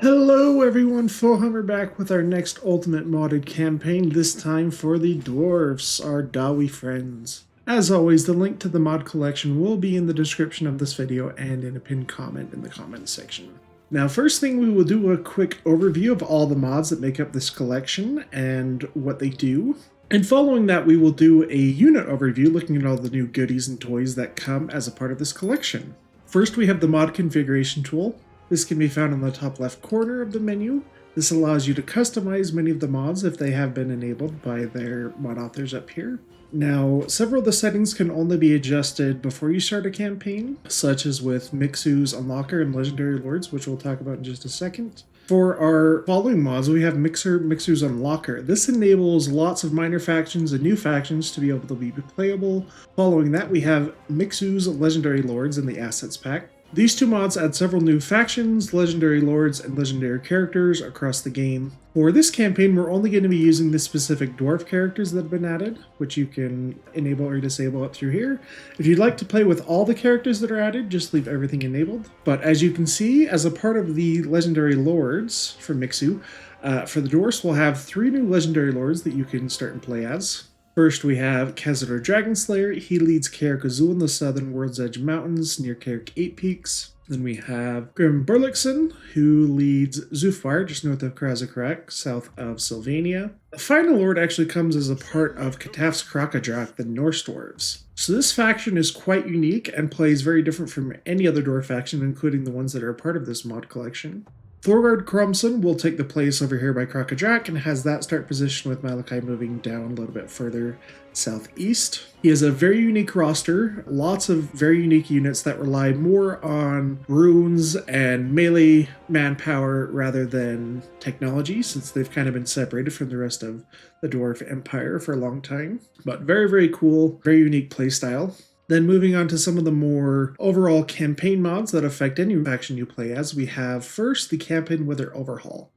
Hello everyone, Warhammer back with our next Ultimate Modded campaign, this time for the Dwarfs, our Dawi friends. As always, the link to the mod collection will be in the description of this video and in a pinned comment in the comments section. Now, first thing, we will do a quick overview of all the mods that make up this collection and what they do. And following that, we will do a unit overview looking at all the new goodies and toys that come as a part of this collection. First, we have the mod configuration tool. This can be found in the top left corner of the menu. This allows you to customize many of the mods if they have been enabled by their mod authors up here. Now, several of the settings can only be adjusted before you start a campaign, such as with Mixu's Unlocker and Legendary Lords, which we'll talk about in just a second. For our following mods, we have Mixu's Unlocker. This enables lots of minor factions and new factions to be able to be playable. Following that, we have Mixu's Legendary Lords in the Assets pack. These two mods add several new factions, legendary lords, and legendary characters across the game. For this campaign, we're only going to be using the specific dwarf characters that have been added, which you can enable or disable up through here. If you'd like to play with all the characters that are added, just leave everything enabled. But as you can see, as a part of the legendary lords for Mixu, for the dwarfs, we'll have 3 new legendary lords that you can start and play as. First, we have Khazador Dragonslayer. He leads Kaerk Azul in the southern World's Edge Mountains near Kaerk 8 Peaks. Then we have Grim Burlickson, who leads Zufwire just north of Krazakrak, south of Sylvania. The final lord actually comes as a part of Kataf's Krakadrak, the Norse dwarves. So this faction is quite unique and plays very different from any other dwarf faction, including the ones that are a part of this mod collection. Thorgrim Kromson will take the place over here by Krakadrak and has that start position with Malachi moving down a little bit further southeast. He has a very unique roster, lots of very unique units that rely more on runes and melee manpower rather than technology, since they've kind of been separated from the rest of the Dwarf Empire for a long time. But very, very cool, very unique playstyle. Then moving on to some of the more overall campaign mods that affect any faction you play as, we have first the Campaign Weather Overhaul.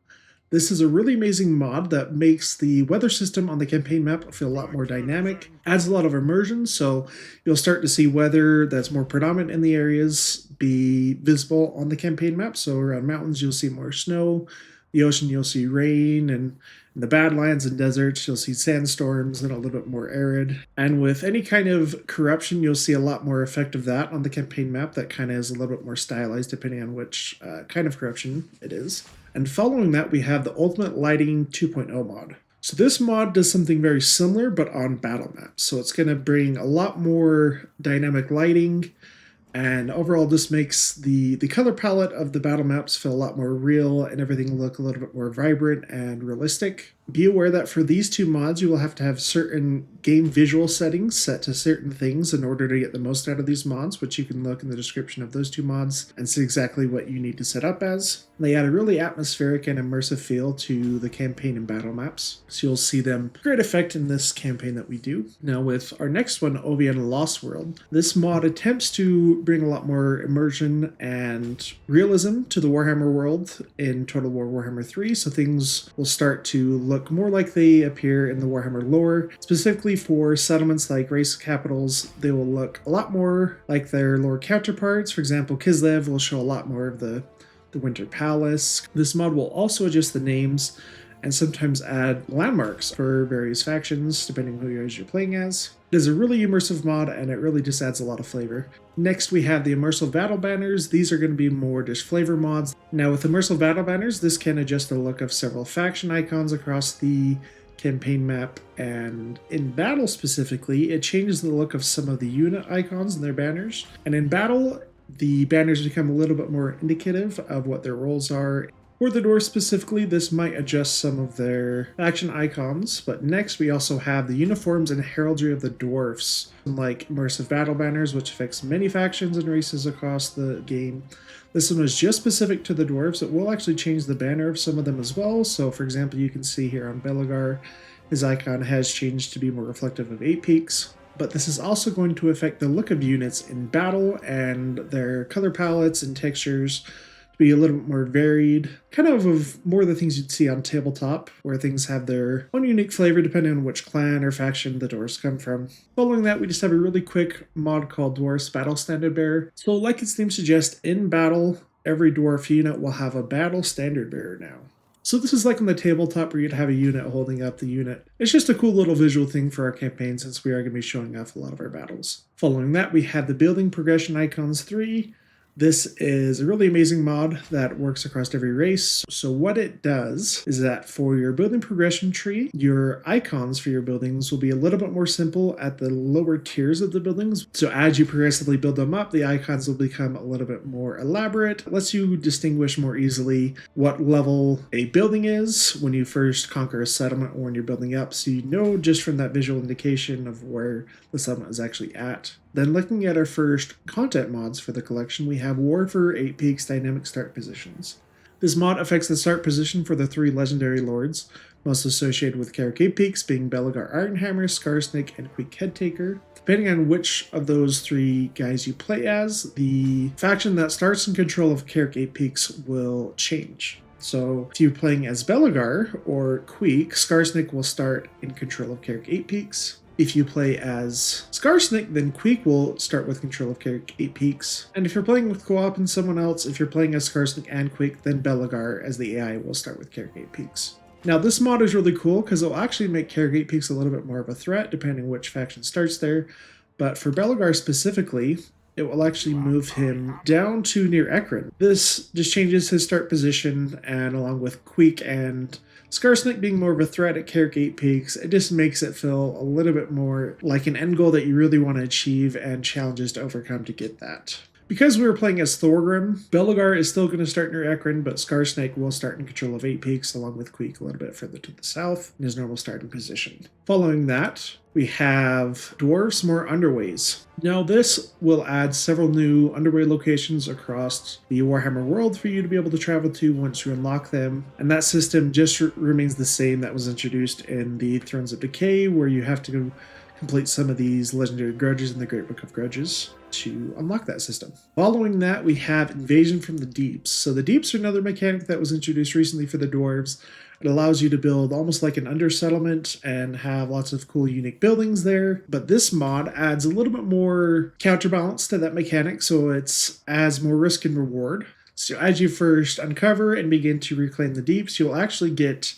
This is a really amazing mod that makes the weather system on the campaign map feel a lot more dynamic, adds a lot of immersion, so you'll start to see weather that's more predominant in the areas be visible on the campaign map. So around mountains you'll see more snow, the ocean you'll see rain, and in the Badlands and deserts, you'll see sandstorms and a little bit more arid. And with any kind of corruption, you'll see a lot more effect of that on the campaign map that kind of is a little bit more stylized depending on which kind of corruption it is. And following that, we have the Ultimate Lighting 2.0 mod. So this mod does something very similar, but on battle maps. So it's going to bring a lot more dynamic lighting, and overall this makes the color palette of the battle maps feel a lot more real and everything look a little bit more vibrant and realistic. Be aware that for these two mods you will have to have certain game visual settings set to certain things in order to get the most out of these mods, which you can look in the description of those two mods and see exactly what you need to set up as. They add a really atmospheric and immersive feel to the campaign and battle maps, so you'll see them great effect in this campaign that we do. Now with our next one, Ovian Lost World, this mod attempts to bring a lot more immersion and realism to the Warhammer world in Total War Warhammer 3, so things will start to look more like they appear in the Warhammer lore. Specifically for settlements like race capitals, they will look a lot more like their lore counterparts. For example, Kislev will show a lot more of the Winter Palace. This mod will also adjust the names and sometimes add landmarks for various factions, depending on who you're playing as. It is a really immersive mod, and it really just adds a lot of flavor. Next, we have the Immersive Battle Banners. These are going to be more just flavor mods. Now, with Immersive Battle Banners, this can adjust the look of several faction icons across the campaign map, and in battle specifically, it changes the look of some of the unit icons and their banners. And in battle, the banners become a little bit more indicative of what their roles are. For the Dwarfs specifically, this might adjust some of their faction icons, but next we also have the uniforms and heraldry of the Dwarfs, like Immersive Battle Banners, which affects many factions and races across the game. This one was just specific to the Dwarves. It will actually change the banner of some of them as well, so for example you can see here on Belagar, his icon has changed to be more reflective of 8 Peaks. But this is also going to affect the look of units in battle and their color palettes and textures be a little bit more varied, kind of more of the things you'd see on tabletop, where things have their own unique flavor depending on which clan or faction the Dwarfs come from. Following that, we just have a really quick mod called Dwarfs Battle Standard Bearer. So like its name suggests, in battle, every dwarf unit will have a battle standard bearer now. So this is like on the tabletop where you'd have a unit holding up the unit. It's just a cool little visual thing for our campaign since we are going to be showing off a lot of our battles. Following that, we have the Building Progression Icons 3. This is a really amazing mod that works across every race. So what it does is that for your building progression tree, your icons for your buildings will be a little bit more simple at the lower tiers of the buildings. So as you progressively build them up, the icons will become a little bit more elaborate. It lets you distinguish more easily what level a building is when you first conquer a settlement or when you're building up. So you know just from that visual indication of where the settlement is actually at. Then looking at our first content mods for the collection, we have War for 8 Peaks Dynamic Start Positions. This mod affects the start position for the 3 legendary lords, most associated with Carrick 8 Peaks being Belegar Ironhammer, Scarsnake, and Queek Headtaker. Depending on which of those 3 guys you play as, the faction that starts in control of Carrick 8 Peaks will change. So if you're playing as Belegar or Queek, Scarsnake will start in control of Carrick 8 Peaks. If you play as Scarsnake, then Queek will start with control of Carrick 8 Peaks. And if you're playing with co-op and someone else, if you're playing as Scarsnake and Queek, then Belegar as the AI will start with Carrick 8 Peaks. Now this mod is really cool because it'll actually make Carrick 8 Peaks a little bit more of a threat depending which faction starts there. But for Belegar specifically, it will actually move him down to near Ekron. This just changes his start position, and along with Queek and Scarsnake being more of a threat at Carrick 8 Peaks, it just makes it feel a little bit more like an end goal that you really want to achieve and challenges to overcome to get that. Because we were playing as Thorgrim, Belegar is still going to start near Ekron, but Scarsnake will start in control of 8 Peaks along with Queek a little bit further to the south in his normal starting position. Following that, we have Dwarfs More Underways. Now this will add several new underway locations across the Warhammer world for you to be able to travel to once you unlock them. And that system just remains the same that was introduced in the Thrones of Decay, where you have to complete some of these legendary grudges in the Great Book of Grudges to unlock that system. Following that, we have Invasion from the Deeps. So the Deeps are another mechanic that was introduced recently for the Dwarves. It allows you to build almost like an under settlement and have lots of cool unique buildings there. But this mod adds a little bit more counterbalance to that mechanic, so it adds more risk and reward. So as you first uncover and begin to reclaim the Deeps, you'll actually get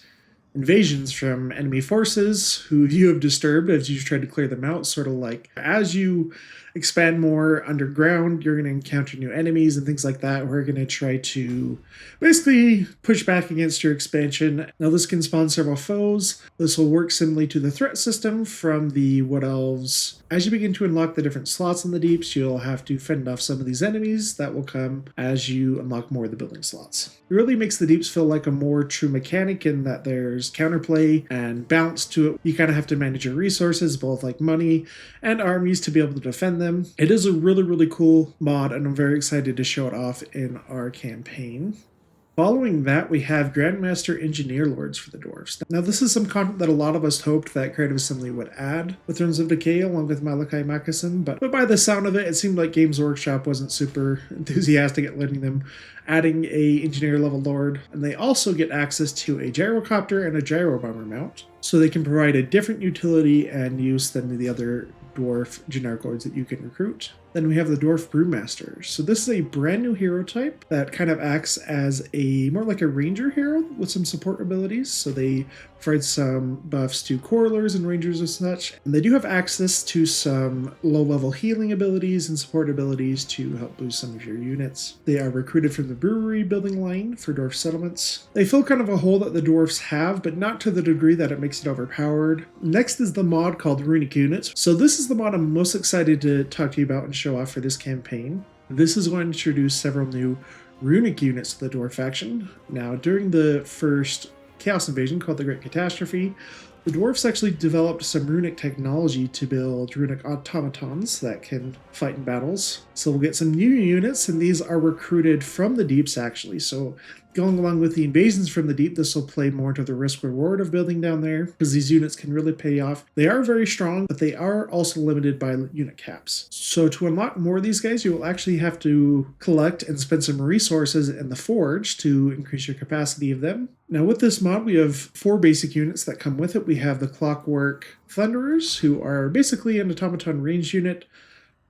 invasions from enemy forces who you have disturbed as you try to clear them out. Sort of like as you expand more underground, you're going to encounter new enemies and things like that. We're going to try to basically push back against your expansion. Now this can spawn several foes. This will work similarly to the threat system from the Wood Elves. As you begin to unlock the different slots in the Deeps, you'll have to fend off some of these enemies that will come as you unlock more of the building slots. It really makes the Deeps feel like a more true mechanic in that there's counterplay and balance to it. You kind of have to manage your resources, both like money and armies, to be able to defend them. It is a really, really cool mod, and I'm very excited to show it off in our campaign. Following that, we have Grandmaster Engineer Lords for the Dwarfs. Now, this is some content that a lot of us hoped that Creative Assembly would add with Thrones of Decay along with Malachi Makason, but by the sound of it, it seemed like Games Workshop wasn't super enthusiastic at letting them adding a engineer level lord. And they also get access to a gyrocopter and a gyro bomber mount, so they can provide a different utility and use than the other dwarf generic lords that you can recruit. Then we have the Dwarf Brewmaster. So this is a brand new hero type that kind of acts as a more like a ranger hero with some support abilities. So they provide some buffs to quarrelers and rangers and such. And they do have access to some low-level healing abilities and support abilities to help boost some of your units. They are recruited from the brewery building line for dwarf settlements. They fill kind of a hole that the dwarfs have, but not to the degree that it makes it overpowered. Next is the mod called Runic Units. So this is the mod I'm most excited to talk to you about and show off for this campaign. This is going to introduce several new runic units to the dwarf faction. Now, during the first Chaos Invasion called the Great Catastrophe, the dwarfs actually developed some runic technology to build runic automatons that can fight in battles. So we'll get some new units, and these are recruited from the Deeps actually. So going along with the invasions from the Deep, this will play more to the risk-reward of building down there, because these units can really pay off. They are very strong, but they are also limited by unit caps. So to unlock more of these guys, you will actually have to collect and spend some resources in the Forge to increase your capacity of them. Now with this mod, we have 4 basic units that come with it. We have the Clockwork Thunderers, who are basically an automaton range unit.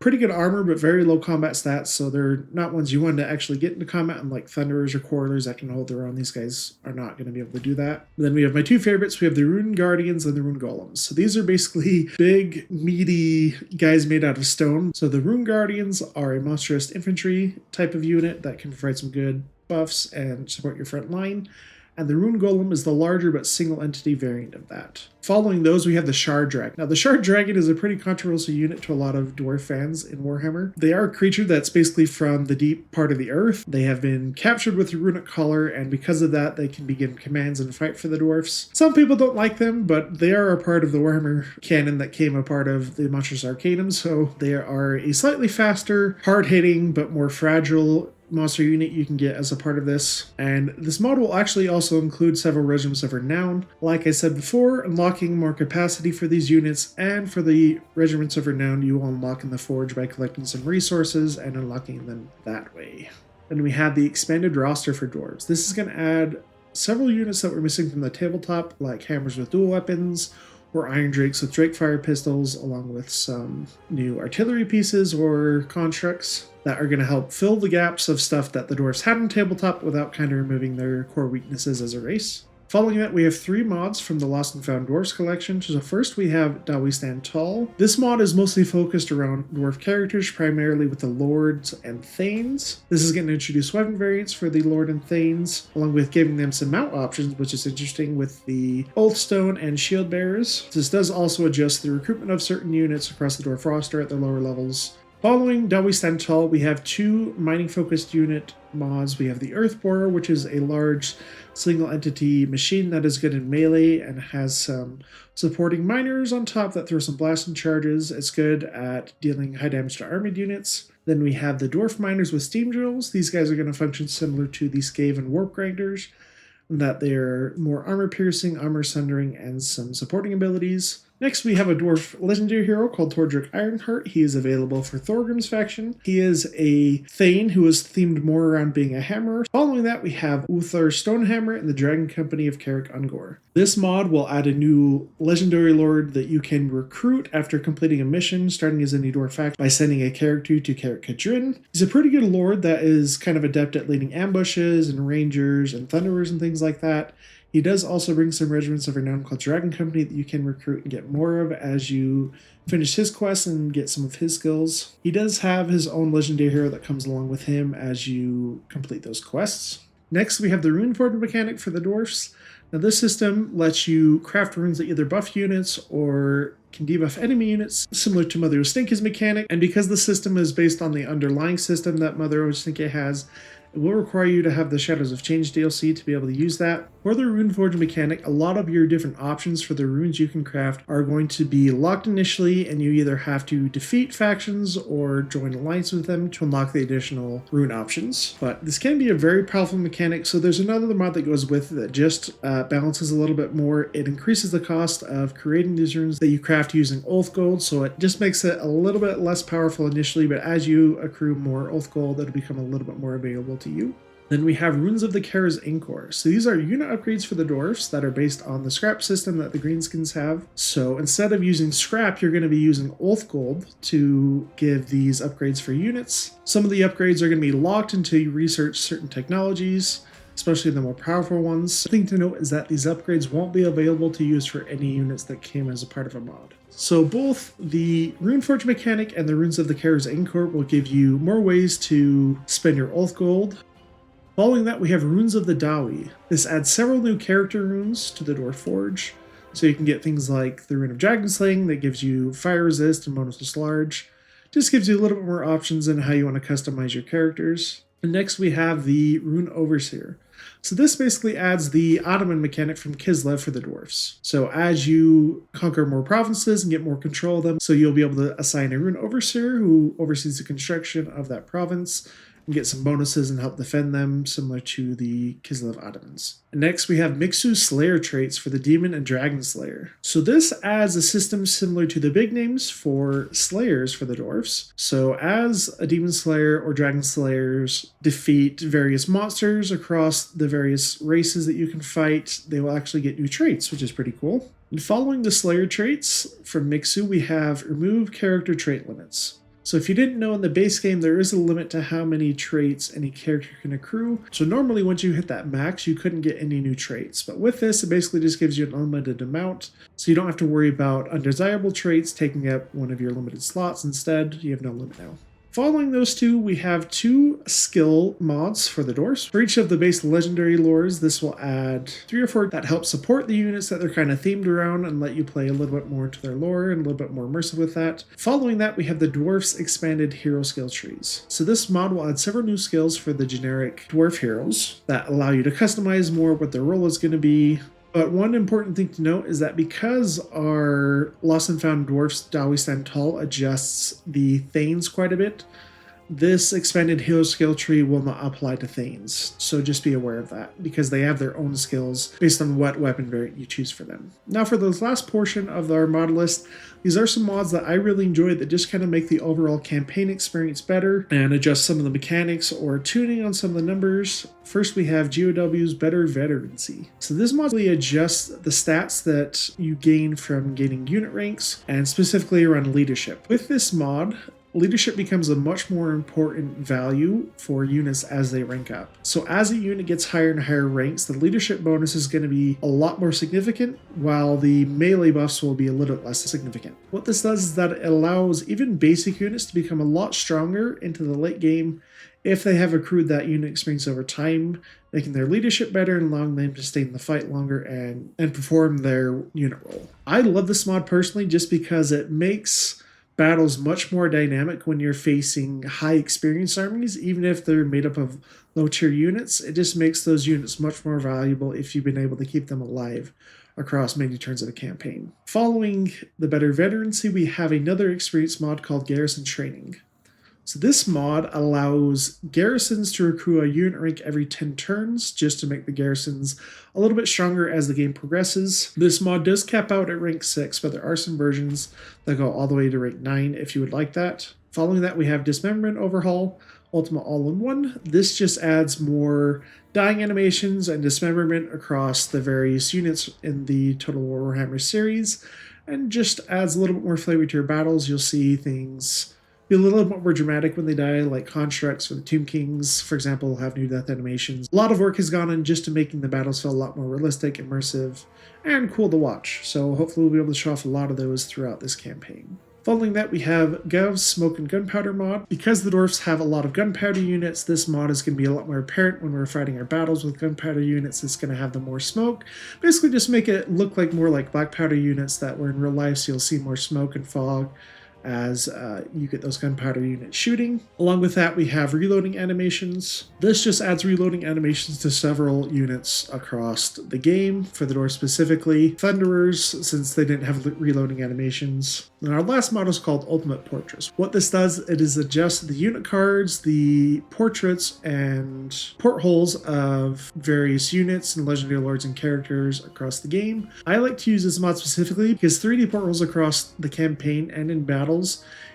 pretty good armor, but very low combat stats, so they're not ones you want to actually get into combat, unlike Thunderers or Quarterers that can hold their own. These guys are not going to be able to do that. And then we have my two favorites. We have the Rune Guardians and the Rune Golems. So these are basically big, meaty guys made out of stone. So the Rune Guardians are a monstrous infantry type of unit that can provide some good buffs and support your front line. And the Rune Golem is the larger but single entity variant of that. Following those, we have the Shard Dragon. Now, the Shard Dragon is a pretty controversial unit to a lot of dwarf fans in Warhammer. They are a creature that's basically from the deep part of the earth. They have been captured with a runic collar, and because of that, they can be given commands and fight for the dwarfs. Some people don't like them, but they are a part of the Warhammer canon that came a part of the Monstrous Arcanum, so they are a slightly faster, hard-hitting, but more fragile monster unit you can get as a part of this. And this mod will actually also include several regiments of renown. Like I said before, unlocking more capacity for these units, and for the regiments of renown you will unlock in the forge by collecting some resources and unlocking them that way. Then we have the expanded roster for dwarves. This is going to add several units that were missing from the tabletop, like hammers with dual weapons, or iron drakes with drake fire pistols, along with some new artillery pieces or constructs that are going to help fill the gaps of stuff that the dwarves had on tabletop without kind of removing their core weaknesses as a race. Following that, we have 3 mods from the Lost and Found Dwarfs collection. So first we have Da We Stand Tall. This mod is mostly focused around dwarf characters, primarily with the Lords and Thanes. This is going to introduce weapon variants for the Lord and Thanes, along with giving them some mount options, which is interesting with the Oathstone and Shield Bearers. This does also adjust the recruitment of certain units across the dwarf roster at the lower levels. Following Da We Stand Tall, we have 2 mining-focused unit mods. We have the Earth Borer, which is a large single-entity machine that is good in melee and has some supporting miners on top that throw some blasting charges. It's good at dealing high damage to armored units. Then we have the Dwarf Miners with steam drills. These guys are going to function similar to the Scave and Warp Grinders, in that they're more armor-piercing, armor-sundering, and some supporting abilities. Next, we have a dwarf legendary hero called Thorgrim Ironheart. He is available for Thorgrim's faction. He is a Thane who is themed more around being a hammer. Following that, we have Uthar Stonehammer and the Dragon Company of Carrick Ungor. This mod will add a new legendary lord that you can recruit after completing a mission, starting as any dwarf faction by sending a character to Carrick Cadrin. He's a pretty good lord that is kind of adept at leading ambushes and rangers and thunderers and things like that. He does also bring some regiments of renown called Dragon Company that you can recruit and get more of as you finish his quest and get some of his skills. He does have his own legendary hero that comes along with him as you complete those quests. Next, we have the Rune Forge mechanic for the dwarfs. Now, this system lets you craft runes that either buff units or can debuff enemy units, similar to Mother Ostinka's mechanic. And because the system is based on the underlying system that Mother Ostinka has, it will require you to have the Shadows of Change DLC to be able to use that. For the Rune Forge mechanic, a lot of your different options for the runes you can craft are going to be locked initially, and you either have to defeat factions or join alliance with them to unlock the additional rune options. But this can be a very powerful mechanic, so there's another mod that goes with it that just balances a little bit more. It increases the cost of creating these runes that you craft using Oath Gold, so it just makes it a little bit less powerful initially, but as you accrue more Oath Gold, it'll become a little bit more available to you. Then we have Runes of the Kara's Inkor. So these are unit upgrades for the dwarfs that are based on the scrap system that the greenskins have. So instead of using scrap, you're going to be using Oath Gold to give these upgrades for units. Some of the upgrades are going to be locked until you research certain technologies, especially the more powerful ones. The thing to note is that these upgrades won't be available to use for any units that came as a part of a mod. So both the Runeforge mechanic and the Runes of the Kara's Inkor will give you more ways to spend your Oath Gold. Following that, we have Runes of the Dawi. This adds several new character runes to the Dwarf Forge. So you can get things like the Rune of Dragon Slaying that gives you fire resist and bonus dislodge. Just gives you a little bit more options in how you want to customize your characters. And next we have the Rune Overseer. So this basically adds the Ottoman mechanic from Kislev for the dwarfs. So as you conquer more provinces and get more control of them, so you'll be able to assign a Rune Overseer who oversees the construction of that province and get some bonuses and help defend them, similar to the Kislev Ottomans. And next we have Mixu Slayer traits for the Demon and Dragon Slayer. So this adds a system similar to the big names for Slayers for the dwarfs. So as a Demon Slayer or Dragon Slayers defeat various monsters across the various races that you can fight, they will actually get new traits, which is pretty cool. And following the Slayer traits from Mixu, we have Remove Character Trait Limits. So if you didn't know, in the base game, there is a limit to how many traits any character can accrue. So normally once you hit that max, you couldn't get any new traits. But with this, it basically just gives you an unlimited amount. So you don't have to worry about undesirable traits taking up one of your limited slots. Instead, you have no limit now. Following those two, we have 2 skill mods for the Dwarfs. For each of the base legendary lores, this will add 3 or 4 that help support the units that they're kind of themed around and let you play a little bit more into their lore and a little bit more immersive with that. Following that, we have the Dwarfs expanded hero skill trees. So this mod will add several new skills for the generic dwarf heroes that allow you to customize more what their role is going to be. But one important thing to note is that because our Lost and Found Dwarfs Dawi Stand Tall adjusts the Thanes quite a bit, this expanded hero skill tree will not apply to Thanes. So just be aware of that, because they have their own skills based on what weapon variant you choose for them. Now for this last portion of our mod list, these are some mods that I really enjoyed that just kind of make the overall campaign experience better and adjust some of the mechanics or tuning on some of the numbers. First, we have GOW's Better Veterancy. So this mod really adjusts the stats that you gain from gaining unit ranks, and specifically around leadership. With this mod, leadership becomes a much more important value for units as they rank up. So as a unit gets higher and higher ranks, the leadership bonus is going to be a lot more significant, while the melee buffs will be a little bit less significant. What this does is that it allows even basic units to become a lot stronger into the late game if they have accrued that unit experience over time, making their leadership better and allowing them to stay in the fight longer and perform their unit role. I love this mod personally just because it makes battles much more dynamic when you're facing high experience armies, even if they're made up of low tier units. It just makes those units much more valuable if you've been able to keep them alive across many turns of a campaign. Following the Better Veterancy, we have another experience mod called Garrison Training. So this mod allows garrisons to accrue a unit rank every 10 turns, just to make the garrisons a little bit stronger as the game progresses. This mod does cap out at rank 6, but there are some versions that go all the way to rank 9 if you would like that. Following that, we have Dismemberment Overhaul, Ultimate All-in-One. This just adds more dying animations and dismemberment across the various units in the Total Warhammer series, and just adds a little bit more flavor to your battles. You'll see things be a little bit more dramatic when they die, like constructs for the Tomb Kings, for example, have new death animations. A lot of work has gone in just to making the battles feel a lot more realistic, immersive, and cool to watch. So hopefully we'll be able to show off a lot of those throughout this campaign. Following that, we have Gov's Smoke and Gunpowder mod. Because the Dwarfs have a lot of gunpowder units, this mod is going to be a lot more apparent when we're fighting our battles with gunpowder units. It's going to have the more smoke. Basically just make it look like more like black powder units that were in real life, so you'll see more smoke and fog as you get those gunpowder units shooting. Along with that, we have reloading animations. This just adds reloading animations to several units across the game. For the Dwarfs specifically, Thunderers, since they didn't have reloading animations. And our last model is called Ultimate Portraits. What this does, it is adjust the unit cards, the portraits, and portholes of various units and legendary lords and characters across the game. I like to use this mod specifically because 3D portholes across the campaign and in battle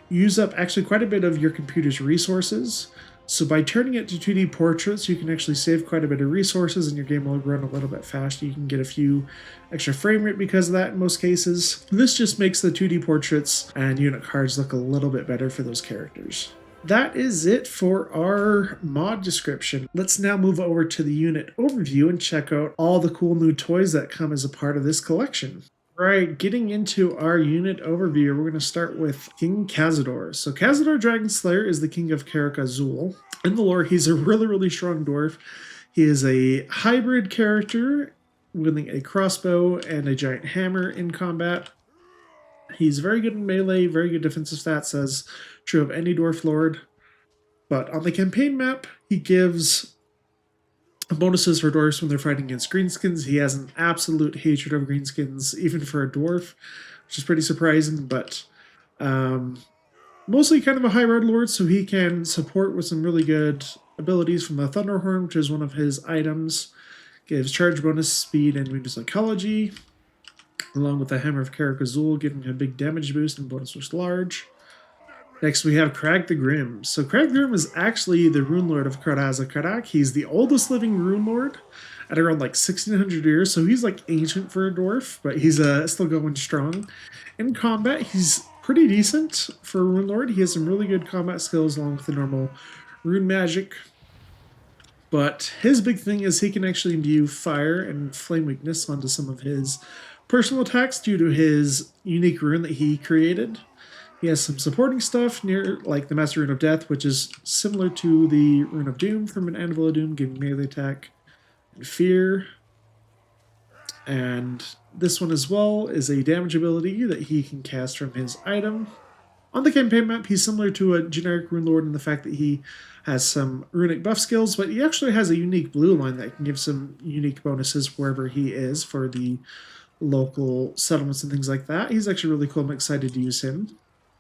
use up actually quite a bit of your computer's resources. So by turning it to 2D portraits, you can actually save quite a bit of resources and your game will run a little bit faster. You can get a few extra frame rate because of that in most cases. This just makes the 2D portraits and unit cards look a little bit better for those characters. That is it for our mod description. Let's now move over to the unit overview and check out all the cool new toys that come as a part of this collection. Right, getting into our unit overview, we're going to start with King Cazador. So Cazador Dragonslayer is the king of Karak Azul. In the lore, he's a really strong dwarf. He is a hybrid character, wielding a crossbow and a giant hammer in combat. He's very good in melee, very good defensive stats, as true of any dwarf lord. But on the campaign map, he gives bonuses for dwarves when they're fighting against greenskins. He has an absolute hatred of greenskins, even for a dwarf, which is pretty surprising, but mostly kind of a high red lord, so he can support with some really good abilities from the Thunderhorn, which is one of his items. Gives charge bonus, speed, and wound psychology, along with the Hammer of Karak Azul, giving him a big damage boost and bonus was large. Next, we have Crag the Grim. So Crag the Grim is actually the Rune Lord of Karaza Karak. He's the oldest living Rune Lord at around like 1600 years, so he's like ancient for a dwarf, but he's still going strong. In combat, he's pretty decent for Rune Lord. He has some really good combat skills along with the normal rune magic. But his big thing is he can actually imbue fire and flame weakness onto some of his personal attacks due to his unique rune that he created. He has some supporting stuff near, like the Master Rune of Death, which is similar to the Rune of Doom from an Anvil of Doom, giving melee attack and fear. And this one as well is a damage ability that he can cast from his item. On the campaign map, he's similar to a generic Rune Lord in the fact that he has some runic buff skills, but he actually has a unique blue line that can give some unique bonuses wherever he is for the local settlements and things like that. He's actually really cool. I'm excited to use him.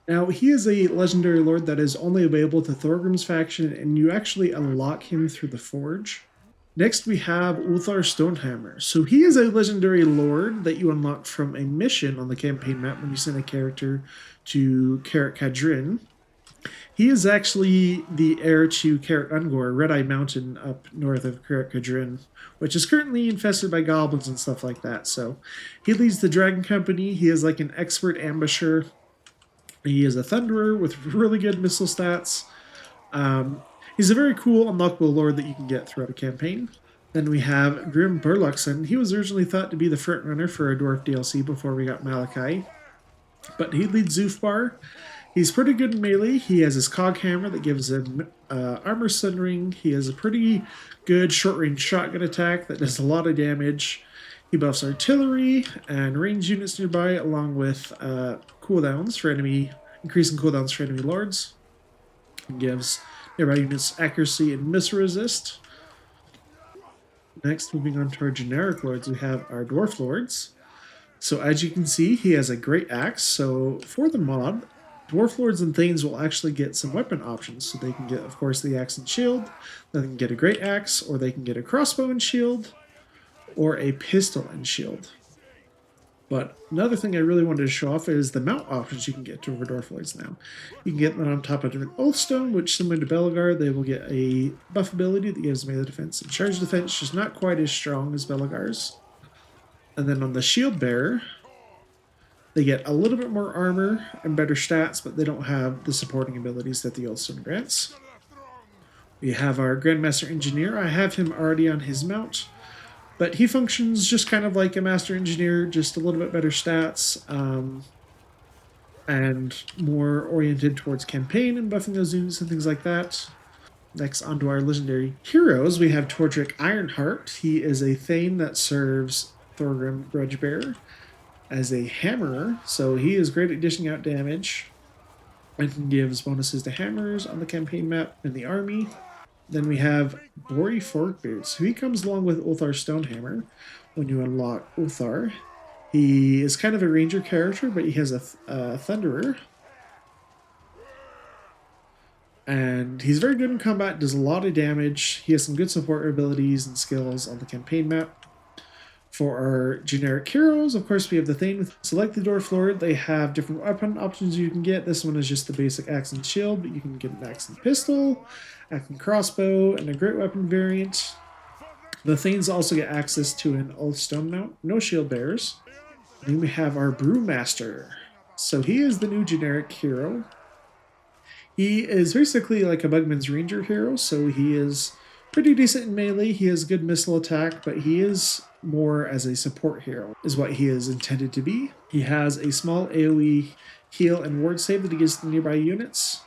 Now, he is a legendary lord that is only available to Thorgrim's faction, and you actually unlock him through the Forge. Next, we have Ulthar Stonehammer. So he is a legendary lord that you unlock from a mission on the campaign map when you send a character to Karak Kadrin. He is actually the heir to Karak Ungor, Red Eye Mountain up north of Karak Kadrin, which is currently infested by goblins and stuff like that. So he leads the Dragon Company. He is like an expert ambusher. He is a Thunderer with really good missile stats. He's a very cool unlockable lord that you can get throughout a campaign. Then we have Grim Burluxon. He was originally thought to be the front runner for a Dwarf DLC before we got Malachi, but he leads Zufbar. He's pretty good in melee. He has his cog hammer that gives him armor sundering. He has a pretty good short-range shotgun attack that does a lot of damage. He buffs artillery and range units nearby, along with cooldowns for enemy, increasing cooldowns for enemy lords. He gives nearby units accuracy and missile resist. Next, moving on to our generic lords, we have our dwarf lords. So as you can see, he has a great axe. So for the mod, dwarf lords and thanes will actually get some weapon options. So they can get, of course, the axe and shield. They can get a great axe, or they can get a crossbow and shield, or a pistol and shield. But another thing I really wanted to show off is the mount options you can get to Dwarf Lords now. You can get them on top of an Oathstone, which similar to Belegar, they will get a buff ability that gives melee defense and charge defense, just not quite as strong as Belegar's. And then on the Shield Bearer, they get a little bit more armor and better stats, but they don't have the supporting abilities that the Oathstone grants. We have our Grandmaster Engineer. I have him already on his mount, but he functions just kind of like a Master Engineer, just a little bit better stats, and more oriented towards campaign and buffing those units and things like that. Next, onto our legendary heroes, we have Tordric Ironheart. He is a Thane that serves Thorgrim Grudgebearer as a Hammerer, so he is great at dishing out damage and gives bonuses to hammers on the campaign map and the army. Then we have Bori Forkbeard. So he comes along with Ulthar Stonehammer when you unlock Ulthar. He is kind of a ranger character, but he has a Thunderer. And he's very good in combat, does a lot of damage. He has some good support abilities and skills on the campaign map. For our generic heroes, of course, we have the Thane. Select the Dwarf Lord. They have different weapon options you can get. This one is just the basic axe and shield, but you can get an axe and pistol, axe and crossbow, and a great weapon variant. The Thanes also get access to an Oathstone mount. No shield bearers. And then we have our Brewmaster. So he is the new generic hero. He is basically like a Bugman's Ranger hero, so he is pretty decent in melee. He has good missile attack, but he is more as a support hero, is what he is intended to be. He has a small AoE heal and ward save that he gives to nearby units,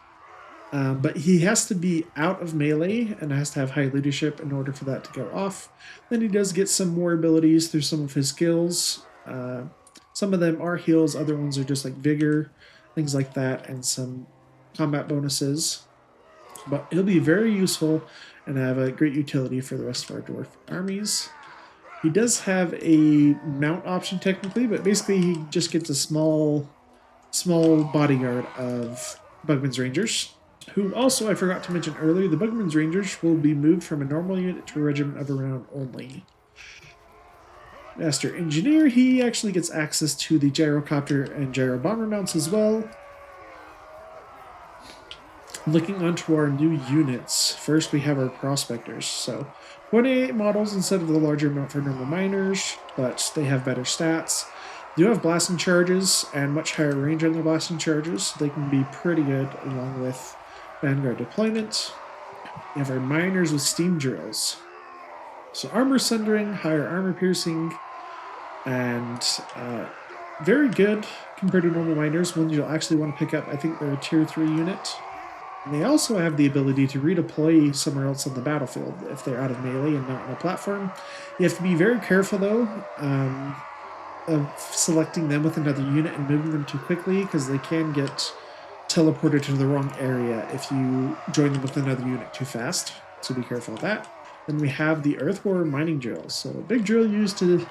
but he has to be out of melee and has to have high leadership in order for that to go off. Then he does get some more abilities through some of his skills. Some of them are heals, other ones are just like vigor, things like that, and some combat bonuses. But he'll be very useful and have a great utility for the rest of our dwarf armies. He does have a mount option technically, but basically he just gets a small bodyguard of Bugman's Rangers, who also, I forgot to mention earlier, the Bugman's Rangers will be moved from a normal unit to a regiment of around only. Master Engineer, he actually gets access to the gyrocopter and gyro bomber mounts as well. Looking onto our new units, first we have our Prospectors. So 28 models instead of the larger amount for normal miners, but they have better stats. do have blasting charges and much higher range on their blasting charges. So they can be pretty good along with Vanguard deployment. We have our miners with steam drills. So armor sundering, higher armor piercing, and very good compared to normal miners. Ones you'll actually want to pick up. I think they're a tier 3 unit. And they also have the ability to redeploy somewhere else on the battlefield if they're out of melee and not on a platform. You have to be very careful though of selecting them with another unit and moving them too quickly, because they can get teleported to the wrong area if you join them with another unit too fast. So be careful of that. Then we have the Earth Borer mining drill. So a big drill used to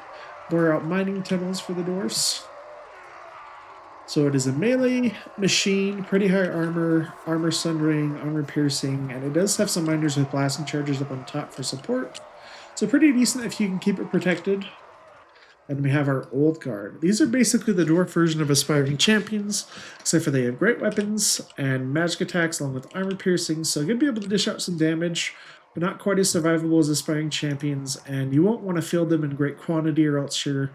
bore out mining tunnels for the dwarfs. So it is a melee machine, pretty high armor, armor sundering, armor piercing, and it does have some miners with blasting charges up on top for support. So pretty decent if you can keep it protected. And we have our Old Guard. These are basically the dwarf version of Aspiring Champions, except for they have great weapons and magic attacks along with armor piercing, so you're going to be able to dish out some damage, but not quite as survivable as Aspiring Champions, and you won't want to field them in great quantity or else the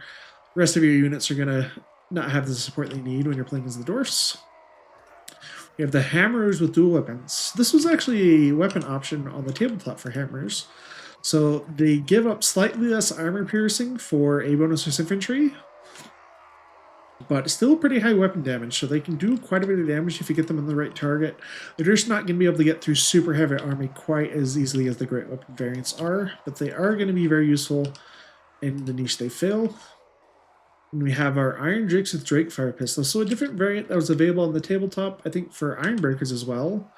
rest of your units are going to not have the support they need when you're playing as the dwarfs. We have the Hammerers with dual weapons. This was actually a weapon option on the tabletop for Hammerers. So they give up slightly less armor piercing for a bonus with infantry, but still pretty high weapon damage, so they can do quite a bit of damage if you get them on the right target. They're just not going to be able to get through super heavy army quite as easily as the great weapon variants are, but they are going to be very useful in the niche they fill. And we have our Iron Drakes with Drake Fire Pistols, so a different variant that was available on the tabletop, I think for Ironbreakers as well.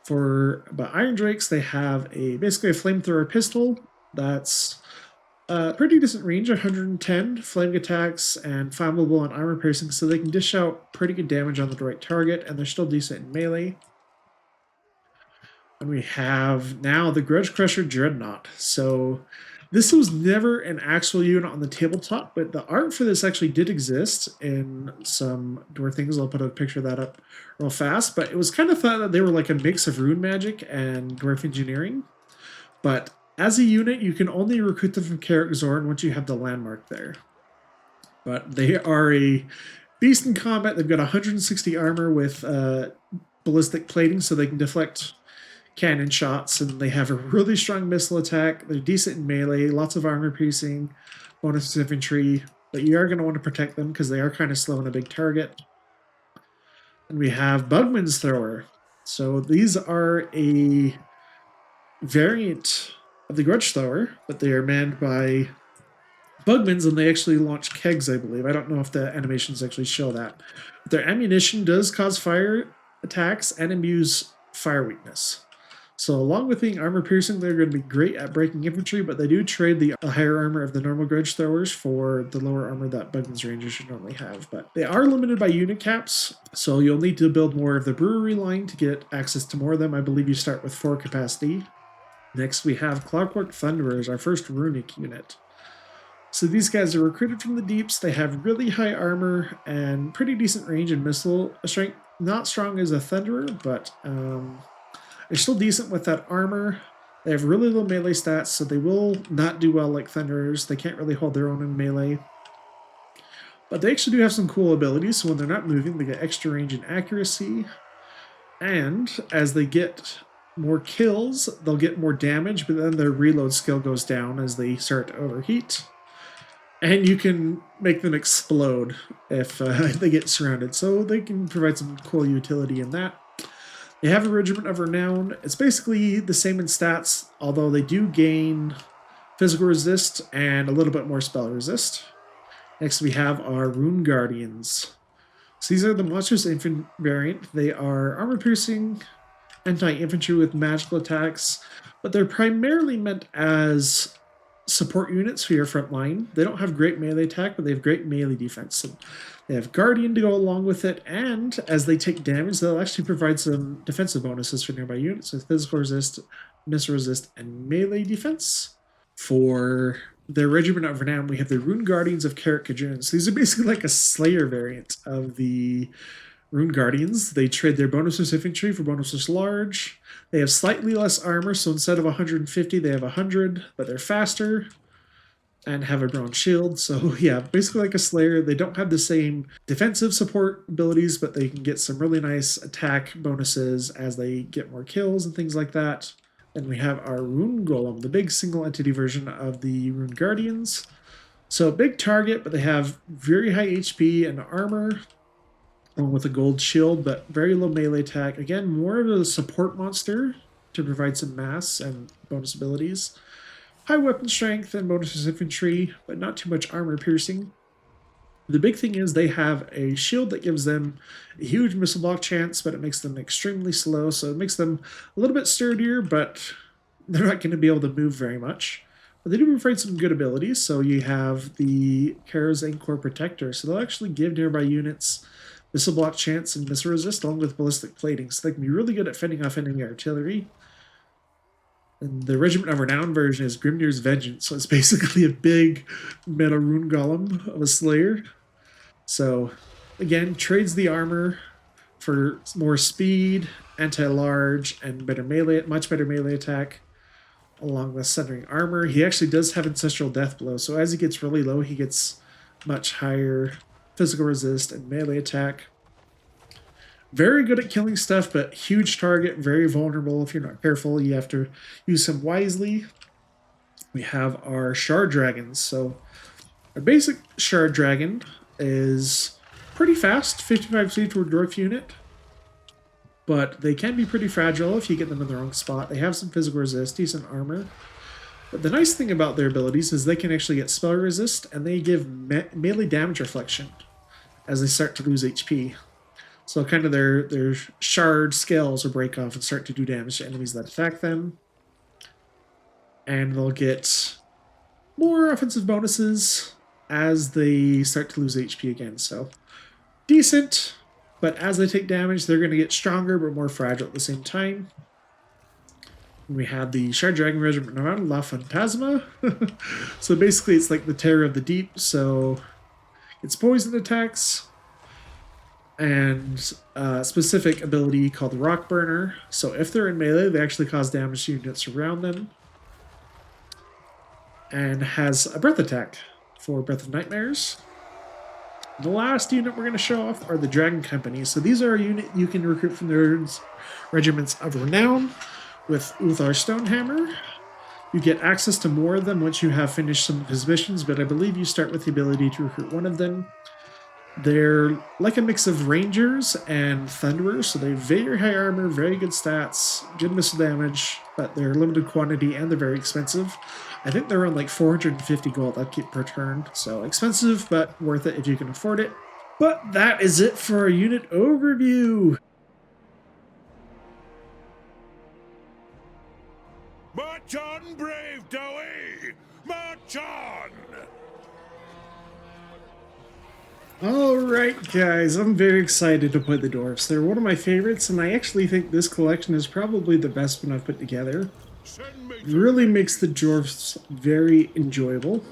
But Iron Drakes, they have basically a flamethrower pistol that's pretty decent range, 110 flame attacks and flammable and armor piercing, so they can dish out pretty good damage on the right target, and they're still decent in melee. And we have now the Grudge Crusher Dreadnought. So this was never an actual unit on the tabletop, but the art for this actually did exist in some dwarf things. I'll put a picture of that up real fast, but it was kind of thought that they were like a mix of rune magic and dwarf engineering. But as a unit, you can only recruit them from Karak Zorn once you have the landmark there. But they are a beast in combat. They've got 160 armor with ballistic plating, so they can deflect cannon shots, and they have a really strong missile attack. They're decent in melee, lots of armor piercing, bonus infantry, but you are going to want to protect them because they are kind of slow on a big target. And we have Bugman's Thrower. So these are a variant of the Grudge Thrower, but they are manned by Bugmans, and they actually launch kegs, I believe. I don't know if the animations actually show that. But their ammunition does cause fire attacks and imbues fire weakness. So along with being armor piercing, they're going to be great at breaking infantry, but they do trade the higher armor of the normal Grudge Throwers for the lower armor that Bugman's Rangers should normally have. But they are limited by unit caps, so you'll need to build more of the brewery line to get access to more of them. I believe you start with 4 capacity. Next we have Clockwork Thunderers, our first runic unit. So these guys are recruited from the deeps. They have really high armor and pretty decent range and missile strength. Not strong as a Thunderer, but they're still decent with that armor. They have really low melee stats, so they will not do well like Thunderers. They can't really hold their own in melee. But they actually do have some cool abilities, so when they're not moving, they get extra range and accuracy. And as they get more kills, they'll get more damage, but then their reload skill goes down as they start to overheat. And you can make them explode if they get surrounded, so they can provide some cool utility in that. They have a Regiment of Renown. It's basically the same in stats, although they do gain physical resist and a little bit more spell resist. Next we have our Rune Guardians. So these are the Monstrous Infant variant. They are armor piercing, anti-infantry with magical attacks, but they're primarily meant as support units for your front line. They don't have great melee attack, but they have great melee defense. And they have Guardian to go along with it, and as they take damage, they'll actually provide some defensive bonuses for nearby units with physical resist, missile resist, and melee defense. For their Regiment of Renown, we have the Rune Guardians of Karak Zorn. So these are basically like a Slayer variant of the Rune Guardians. They trade their bonuses infantry for bonuses large. They have slightly less armor, so instead of 150, they have 100, but they're faster. and have a bronze shield. So yeah, basically like a Slayer. They don't have the same defensive support abilities, but they can get some really nice attack bonuses as they get more kills and things like that. Then we have our Rune Golem, the big single entity version of the Rune Guardians. So big target, but they have very high HP and armor, along with a gold shield, but very low melee attack. Again, more of a support monster to provide some mass and bonus abilities. High weapon strength and bonuses infantry, but not too much armor piercing. The big thing is they have a shield that gives them a huge missile block chance, but it makes them extremely slow, so it makes them a little bit sturdier, but they're not going to be able to move very much. But they do provide some good abilities, so you have the Kara's Anchor Protector, so they'll actually give nearby units missile block chance and missile resist along with ballistic plating, so they can be really good at fending off enemy artillery. And the Regiment of Renown version is Grimnir's Vengeance, so it's basically a big metal rune golem of a Slayer. So, again, trades the armor for more speed, anti-large, and better melee, much better melee attack, along with centering armor. He actually does have Ancestral Death Blow, so as he gets really low, he gets much higher physical resist and melee attack. Very good at killing stuff, but huge target, very vulnerable if you're not careful. You have to use him wisely. We have our Shard Dragons. So our basic Shard Dragon is pretty fast, 55 speed for a dwarf unit. But they can be pretty fragile if you get them in the wrong spot. They have some physical resist, decent armor. But the nice thing about their abilities is they can actually get spell resist, and they give melee damage reflection as they start to lose HP. So kind of their shard scales will break off and start to do damage to enemies that attack them. And they'll get more offensive bonuses as they start to lose HP again. So decent, but as they take damage, they're going to get stronger but more fragile at the same time. And we have the Shard Dragon Regiment around La Fantasma. So basically it's like the Terror of the Deep. So it's poison attacks and a specific ability called the Rock Burner. So if they're in melee, they actually cause damage to units around them. And has a breath attack for Breath of Nightmares. The last unit we're going to show off are the Dragon Company. So these are a unit you can recruit from the Regiments of Renown with Uthar Stonehammer. You get access to more of them once you have finished some of his missions, but I believe you start with the ability to recruit one of them. They're like a mix of Rangers and Thunderers, so they have very high armor, very good stats, good missile damage, but they're limited quantity and they're very expensive. I think they're around like 450 gold upkeep per turn, so expensive, but worth it if you can afford it. But that is it for our unit overview. March on, brave Dowie! March on! Alright guys, I'm very excited to play the Dwarfs. They're one of my favorites, and I actually think this collection is probably the best one I've put together. Really makes the Dwarfs very enjoyable.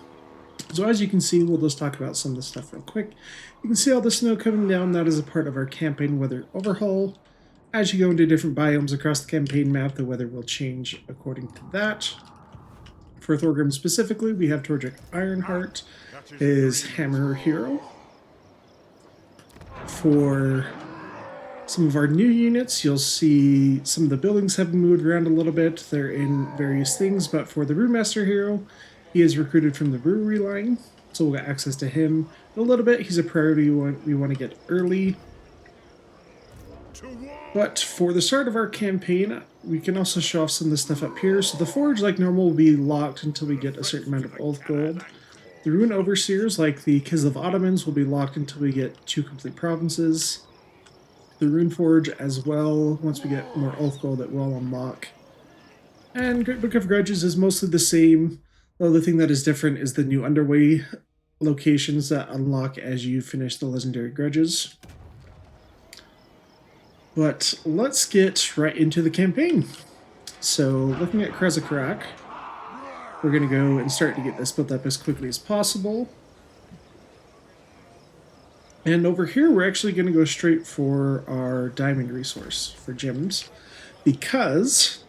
So as you can see, we'll just talk about some of the stuff real quick. You can see all the snow coming down. That is a part of our campaign weather overhaul. As you go into different biomes across the campaign map, the weather will change according to that. For Thorgrim specifically, we have Torjek Ironheart, his hammer hero. For some of our new units, you'll see some of the buildings have moved around a little bit. They're in various things, but for the Brewmaster hero, he is recruited from the brewery line, so we'll get access to him in a little bit. He's a priority we want to get early. But for the start of our campaign, we can also show off some of the stuff up here. So the Forge, like normal, will be locked until we get a certain amount of old gold. The Rune Overseers, like the Kislev Ottomans, will be locked until we get 2 complete provinces. The Rune Forge as well, once we get more oath gold, it will unlock. And Great Book of Grudges is mostly the same, though the thing that is different is the new Underway locations that unlock as you finish the Legendary Grudges. But let's get right into the campaign. So, looking at Krezakarak, we're going to go and start to get this built up as quickly as possible. And over here, we're actually going to go straight for our diamond resource for gems, because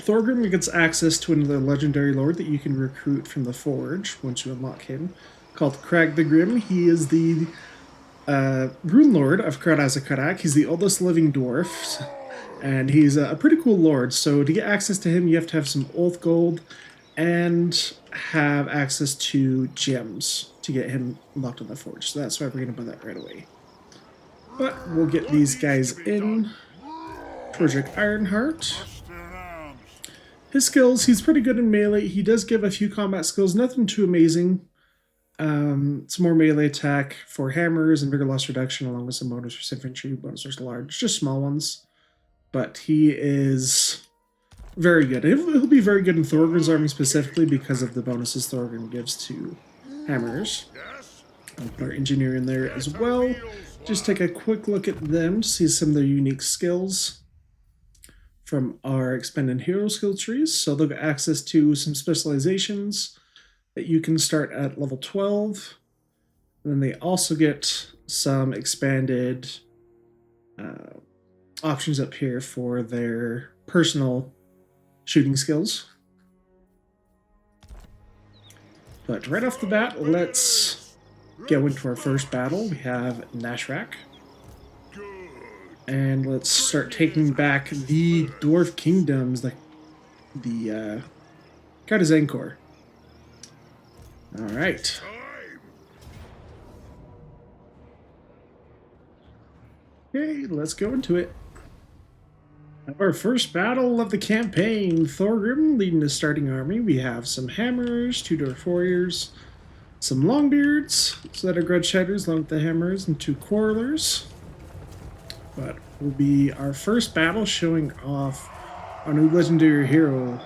Thorgrim gets access to another legendary lord that you can recruit from the Forge once you unlock him, called Crag the Grim. He is the Rune Lord of Karak. He's the oldest living dwarf, and he's a pretty cool lord. So to get access to him, you have to have some oath gold and have access to gems to get him locked in the Forge. So that's why we're going to buy that right away. But we'll get these guys in. Thorgrim Ironheart. His skills, he's pretty good in melee. He does give a few combat skills, nothing too amazing. It's more melee attack for hammers and vigor loss reduction, along with some bonus for infantry, bonus for large, just small ones. But he is very good. He'll be very good in Thorgrim's army specifically because of the bonuses Thorgrim gives to hammers. I'll put our engineer in there as well. Just take a quick look at them to see some of their unique skills from our expanded hero skill trees. So they'll get access to some specializations that you can start at level 12. And then they also get some expanded options up here for their personal shooting skills. But right off the bat, let's go into our first battle. We have Nashrak. And let's start taking back the Dwarf Kingdoms, the Kardazankor. Alright. Okay, let's go into it. Our first battle of the campaign, Thorgrim leading the starting army. We have some hammers, 2 dwarf warriors, some longbeards, so that are grudge shedders along with the hammers, and 2 quarrelers. But will be our first battle showing off our new legendary hero,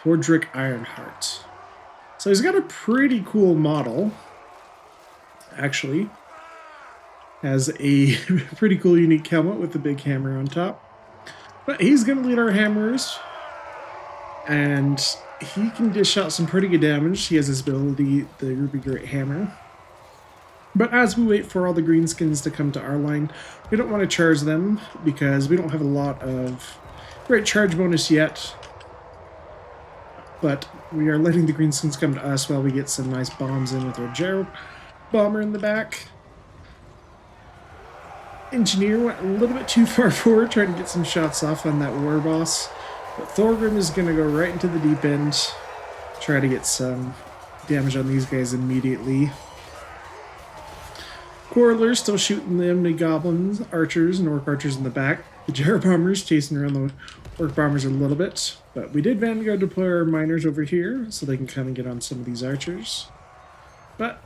Thorgrim Ironheart. So he's got a pretty cool model, actually. Has a pretty cool unique helmet with the big hammer on top. But he's going to lead our hammers, and he can dish out some pretty good damage. He has his ability, the Ruby Great Hammer. But as we wait for all the greenskins to come to our line, we don't want to charge them because we don't have a lot of great charge bonus yet. But we are letting the greenskins come to us while we get some nice bombs in with our Gyro Bomber in the back. Engineer went a little bit too far forward, trying to get some shots off on that war boss. But Thorgrim is going to go right into the deep end, try to get some damage on these guys immediately. Quarrelers still shooting the enemy goblins, archers, and orc archers in the back. The Gyro Bombers chasing around the orc bombers a little bit. But we did Vanguard deploy our miners over here so they can come and get on some of these archers. But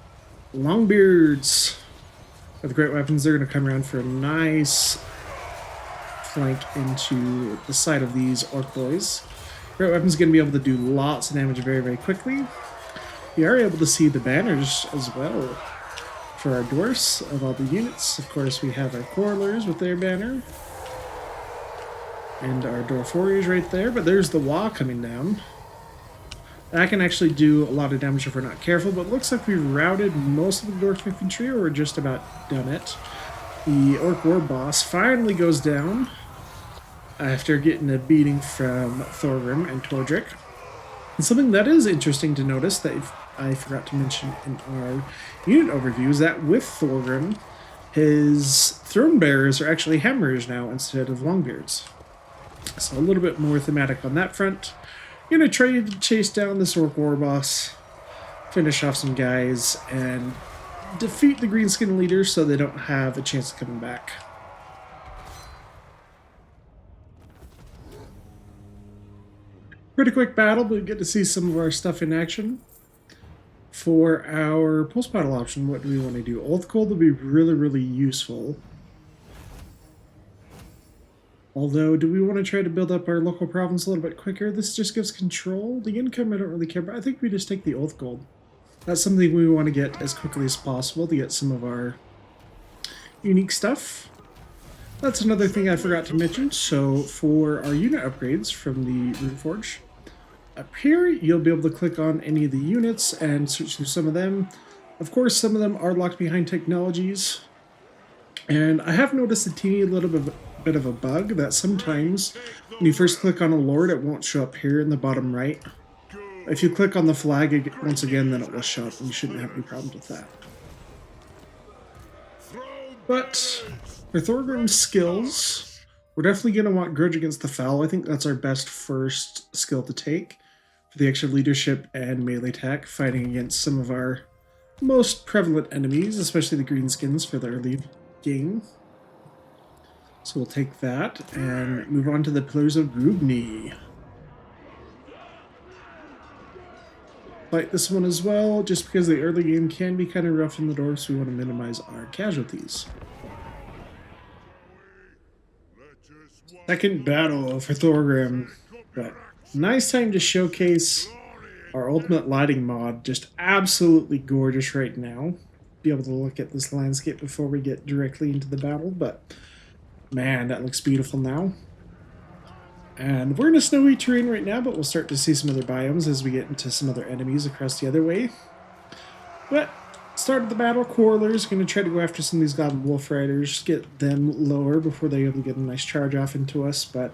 Longbeards with great weapons, they're going to come around for a nice flank into the side of these orc boys. Great weapons going to be able to do lots of damage very, very quickly. We are able to see the banners as well for our dwarfs of all the units. Of course, we have our quarrelers with their banner. And our dwarf warriors right there. But there's the wall coming down. That can actually do a lot of damage if we're not careful, but it looks like we've routed most of the dwarf infantry, or we're just about done it. The orc war boss finally goes down after getting a beating from Thorgrim and Thorgrim. And something that is interesting to notice that I forgot to mention in our unit overview is that with Thorgrim, his throne bearers are actually hammers now instead of longbeards. So a little bit more thematic on that front. Gonna try to chase down this orc war boss, finish off some guys, and defeat the greenskin leaders so they don't have a chance of coming back. Pretty quick battle, but we get to see some of our stuff in action. For our post-battle option, what do we want to do? Oath Gold will be really, really useful. Although, do we want to try to build up our local province a little bit quicker? This just gives control. The income I don't really care about. I think we just take the Oath Gold. That's something we want to get as quickly as possible to get some of our unique stuff. That's another thing I forgot to mention. So for our unit upgrades from the Rune Forge, up here you'll be able to click on any of the units and search through some of them. Of course, some of them are locked behind technologies. And I have noticed a teeny little bit bit of a bug that sometimes when you first click on a lord, it won't show up here in the bottom right. If you click on the flag once again, then it will show up, and you shouldn't have any problems with that. But for Thorgrim's skills, we're definitely going to want Grudge Against the Foul. I think that's our best first skill to take for the extra leadership and melee attack, fighting against some of our most prevalent enemies, especially the greenskins for the early game. So we'll take that and move on to the Pillars of Grubni. Fight this one as well, just because the early game can be kind of rough in the door, so we want to minimize our casualties. Second battle for Thorgrim, but nice time to showcase our ultimate lighting mod. Just absolutely gorgeous right now. Be able to look at this landscape before we get directly into the battle, but man, that looks beautiful now. And we're in a snowy terrain right now, but we'll start to see some other biomes as we get into some other enemies across the other way. But start of the battle, Quarrelers going to try to go after some of these Goblin Wolf Riders, get them lower before they're able to get a nice charge off into us. But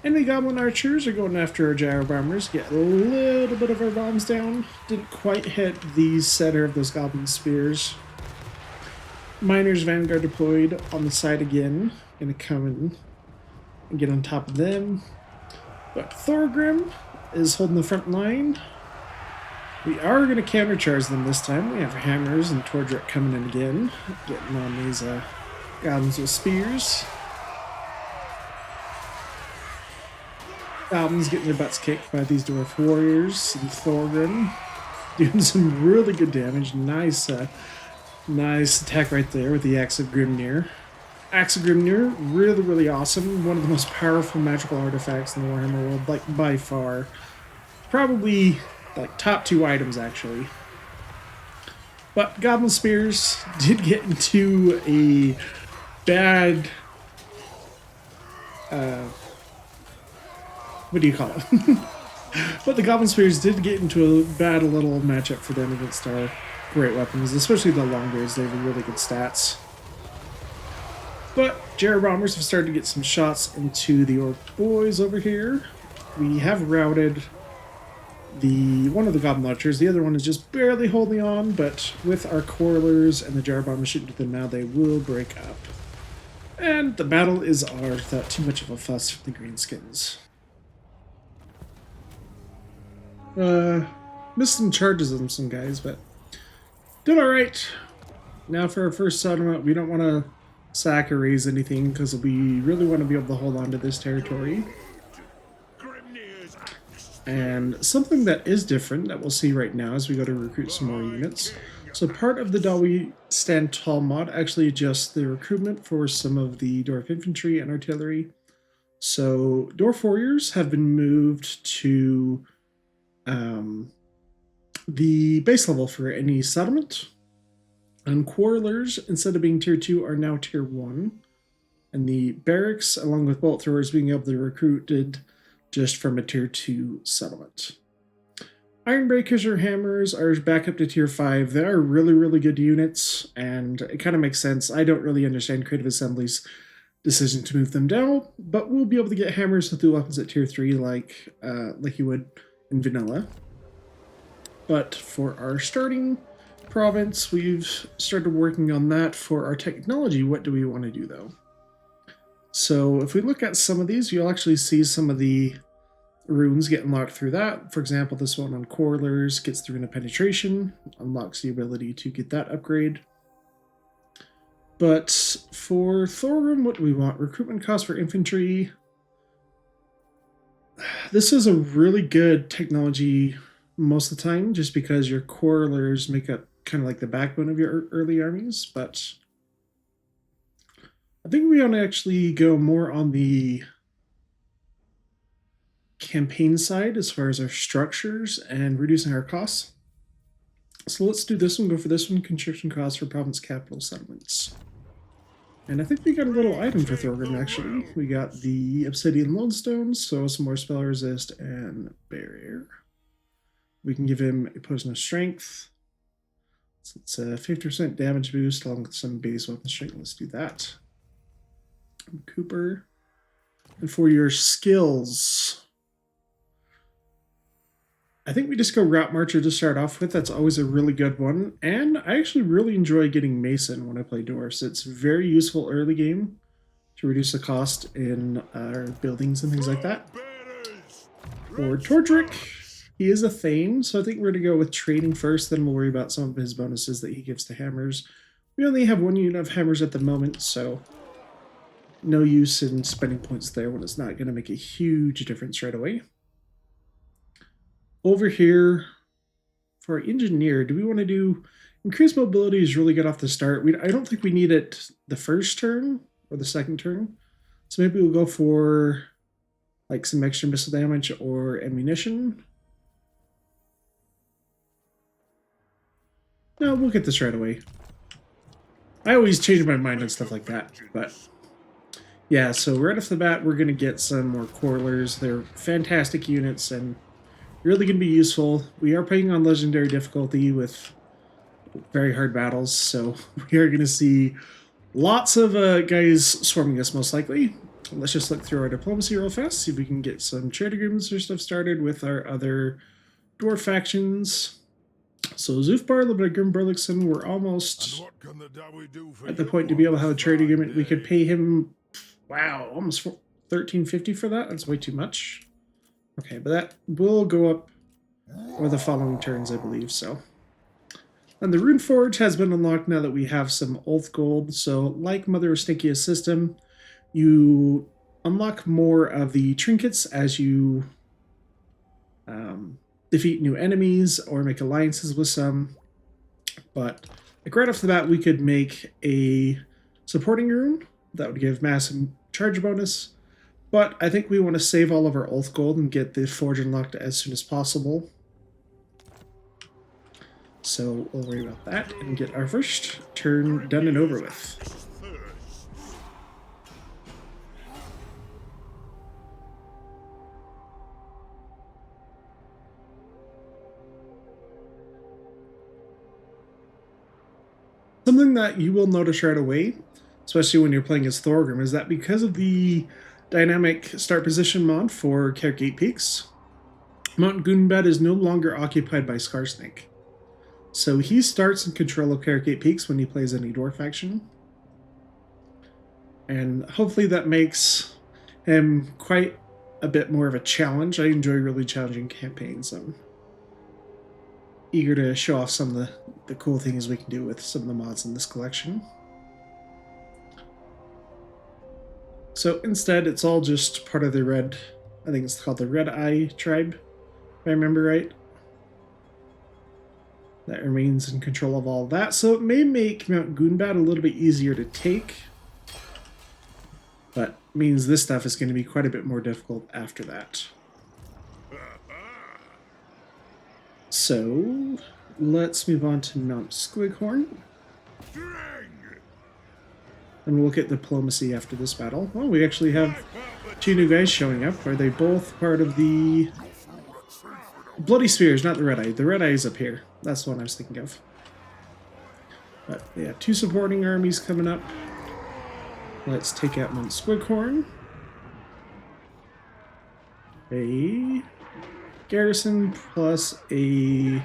enemy Goblin Archers are going after our Gyro Bombers, get a little bit of our bombs down. Didn't quite hit the center of those Goblin Spears. Miners Vanguard deployed on the side again, going to come in and get on top of them. But Thorgrim is holding the front line. We are going to countercharge them this time. We have hammers and Thorgrim coming in again, getting on these goblins with spears. Goblins getting their butts kicked by these dwarf warriors, and Thorgrim doing some really good damage. Nice attack right there with the Axe of Grimnir. Axe of Grimnir, really, really awesome. One of the most powerful magical artifacts in the Warhammer world, like by far. Probably like top 2 items, actually. But Goblin Spears did get into a bad... what do you call it? But the Goblin Spears did get into a bad little matchup for them against our great weapons, especially the Longbeards. They have really good stats. But Gyro Bombers have started to get some shots into the Orc boys over here. We have routed one of the Goblin Archers. The other one is just barely holding on, but with our Quarrelers and the Gyro Bombers shooting to them now, they will break up. And the battle is ours without too much of a fuss for the greenskins. Missed some charges on some guys, but did alright. Now for our first settlement, we don't want to sack or raise anything because we really want to be able to hold on to this territory. And something that is different that we'll see right now as we go to recruit some more units. So part of the Dawi Stand Tall mod actually adjusts the recruitment for some of the Dwarf Infantry and Artillery. So Dwarf Warriors have been moved to the base level for any settlement. And Quarrelers, instead of being tier 2, are now tier 1. And the barracks, along with bolt throwers, being able to be recruited just from a tier 2 settlement. Ironbreakers or hammers are back up to tier 5. They are really, really good units, and it kind of makes sense. I don't really understand Creative Assembly's decision to move them down, but we'll be able to get hammers with the weapons at tier 3 like you would in vanilla. But for our starting province, we've started working on that. For our technology, what do we want to do though? So if we look at some of these, you'll actually see some of the runes get unlocked through that. For example, this one on Quarrelers gets the Rune of Penetration, unlocks the ability to get that upgrade. But for Thorgrim, what do we want? Recruitment cost for infantry. This is a really good technology most of the time, just because your Quarrelers make up kind of like the backbone of your early armies, but I think we want to actually go more on the campaign side as far as our structures and reducing our costs. So let's do this one, go for this one, construction costs for province capital settlements. And I think we got a little item for Thorgrim actually. We got the Obsidian Lodestone, so some more spell resist and barrier. We can give him a potion of strength. So it's a 50% damage boost along with some base weapon strength. Let's do that. Cooper. And for your skills, I think we just go Route Marcher to start off with. That's always a really good one. And I actually really enjoy getting Mason when I play Dwarfs. It's very useful early game to reduce the cost in our buildings and things like that. For Thorgrim, he is a Thane, so I think we're going to go with trading first, then we'll worry about some of his bonuses that he gives to hammers. We only have one unit of hammers at the moment, so no use in spending points there when it's not going to make a huge difference right away. Over here, for our engineer, do we want to do... Increased mobility is really good off the start. I don't think we need it the first turn or the second turn. So maybe we'll go for like some extra missile damage or ammunition. No, we'll get this right away. I always change my mind on stuff like that, but yeah, so right off the bat, we're going to get some more Quarlers. They're fantastic units and really going to be useful. We are playing on Legendary difficulty with very hard battles, so we are going to see lots of guys swarming us most likely. Let's just look through our diplomacy real fast, see if we can get some trade agreements or stuff started with our other dwarf factions. So Zufbar, Lebegrim, Burlixon, we're almost at the point to be able to have a trade agreement. We could pay him, wow, almost 1350 for that. That's way too much. Okay, but that will go up over the following turns, I believe, so. And the Rune Forge has been unlocked now that we have some Oath Gold. So, like Mother of Stinkia's system, you unlock more of the trinkets as you defeat new enemies or make alliances with some. But like right off the bat, we could make a supporting rune that would give massive charge bonus. But I think we want to save all of our Oath Gold and get the Forge unlocked as soon as possible. So we'll worry about that and get our first turn done and over with. Something that you will notice right away, especially when you're playing as Thorgrim, is that because of the dynamic start position mod for Carrot Peaks, Mount Gunbad is no longer occupied by Scarsnake. So he starts in control of Carrot Peaks when he plays any dwarf faction. And hopefully that makes him quite a bit more of a challenge. I enjoy really challenging campaigns. I'm eager to show off some of the cool things we can do with some of the mods in this collection. So instead, it's all just part of the red, I think it's called the Red Eye tribe, if I remember right. That remains in control of all that. So it may make Mount Gunbad a little bit easier to take, but means this stuff is going to be quite a bit more difficult after that. So let's move on to Mount Squighorn. And we'll look at diplomacy after this battle. Oh, we actually have two new guys showing up. Are they both part of the Bloody Spears, not the Red Eye? The Red Eye is up here. That's the one I was thinking of. But yeah, two supporting armies coming up. Let's take out Mount Squighorn. A garrison plus a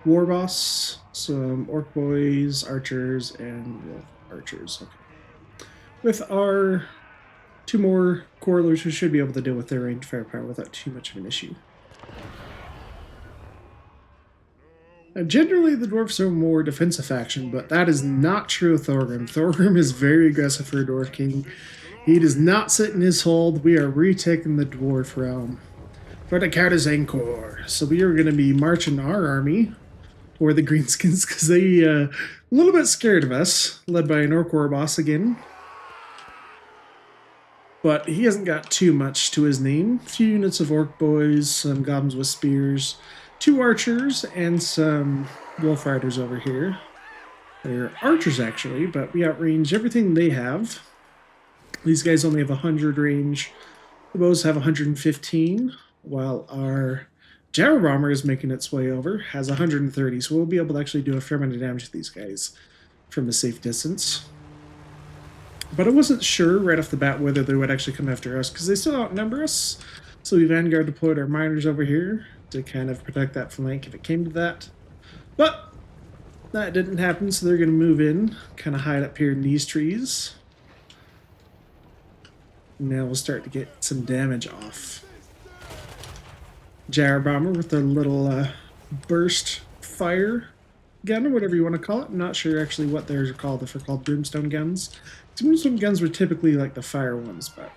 war boss, some orc boys, archers, and wolf archers. Okay. With our two more Quarlers, we should be able to deal with their ranged firepower without too much of an issue. Now, generally, the Dwarfs are more defensive faction, but that is not true of Thorgrim. Thorgrim is very aggressive for a Dwarf King. He does not sit in his hold. We are retaking the Dwarf realm for the Cardazankor. So we are going to be marching our army toward the Greenskins because they a little bit scared of us, led by an Orc War boss again. But he hasn't got too much to his name. A few units of Orc boys, some Goblins with spears, two archers, and some wolf riders over here. They're archers, actually, but we outrange everything they have. These guys only have 100 range. The bows have 115, while our Gyro Bomber is making its way over, has 130, so we'll be able to actually do a fair amount of damage to these guys from a safe distance. But I wasn't sure right off the bat whether they would actually come after us, because they still outnumber us. So we Vanguard deployed our miners over here to kind of protect that flank if it came to that. But that didn't happen, so they're going to move in, kind of hide up here in these trees. Now we'll start to get some damage off. Gyro Bomber with their little burst fire gun, or whatever you want to call it. I'm not sure actually what theirs are called, if they're called brimstone guns. Brimstone guns were typically like the fire ones, but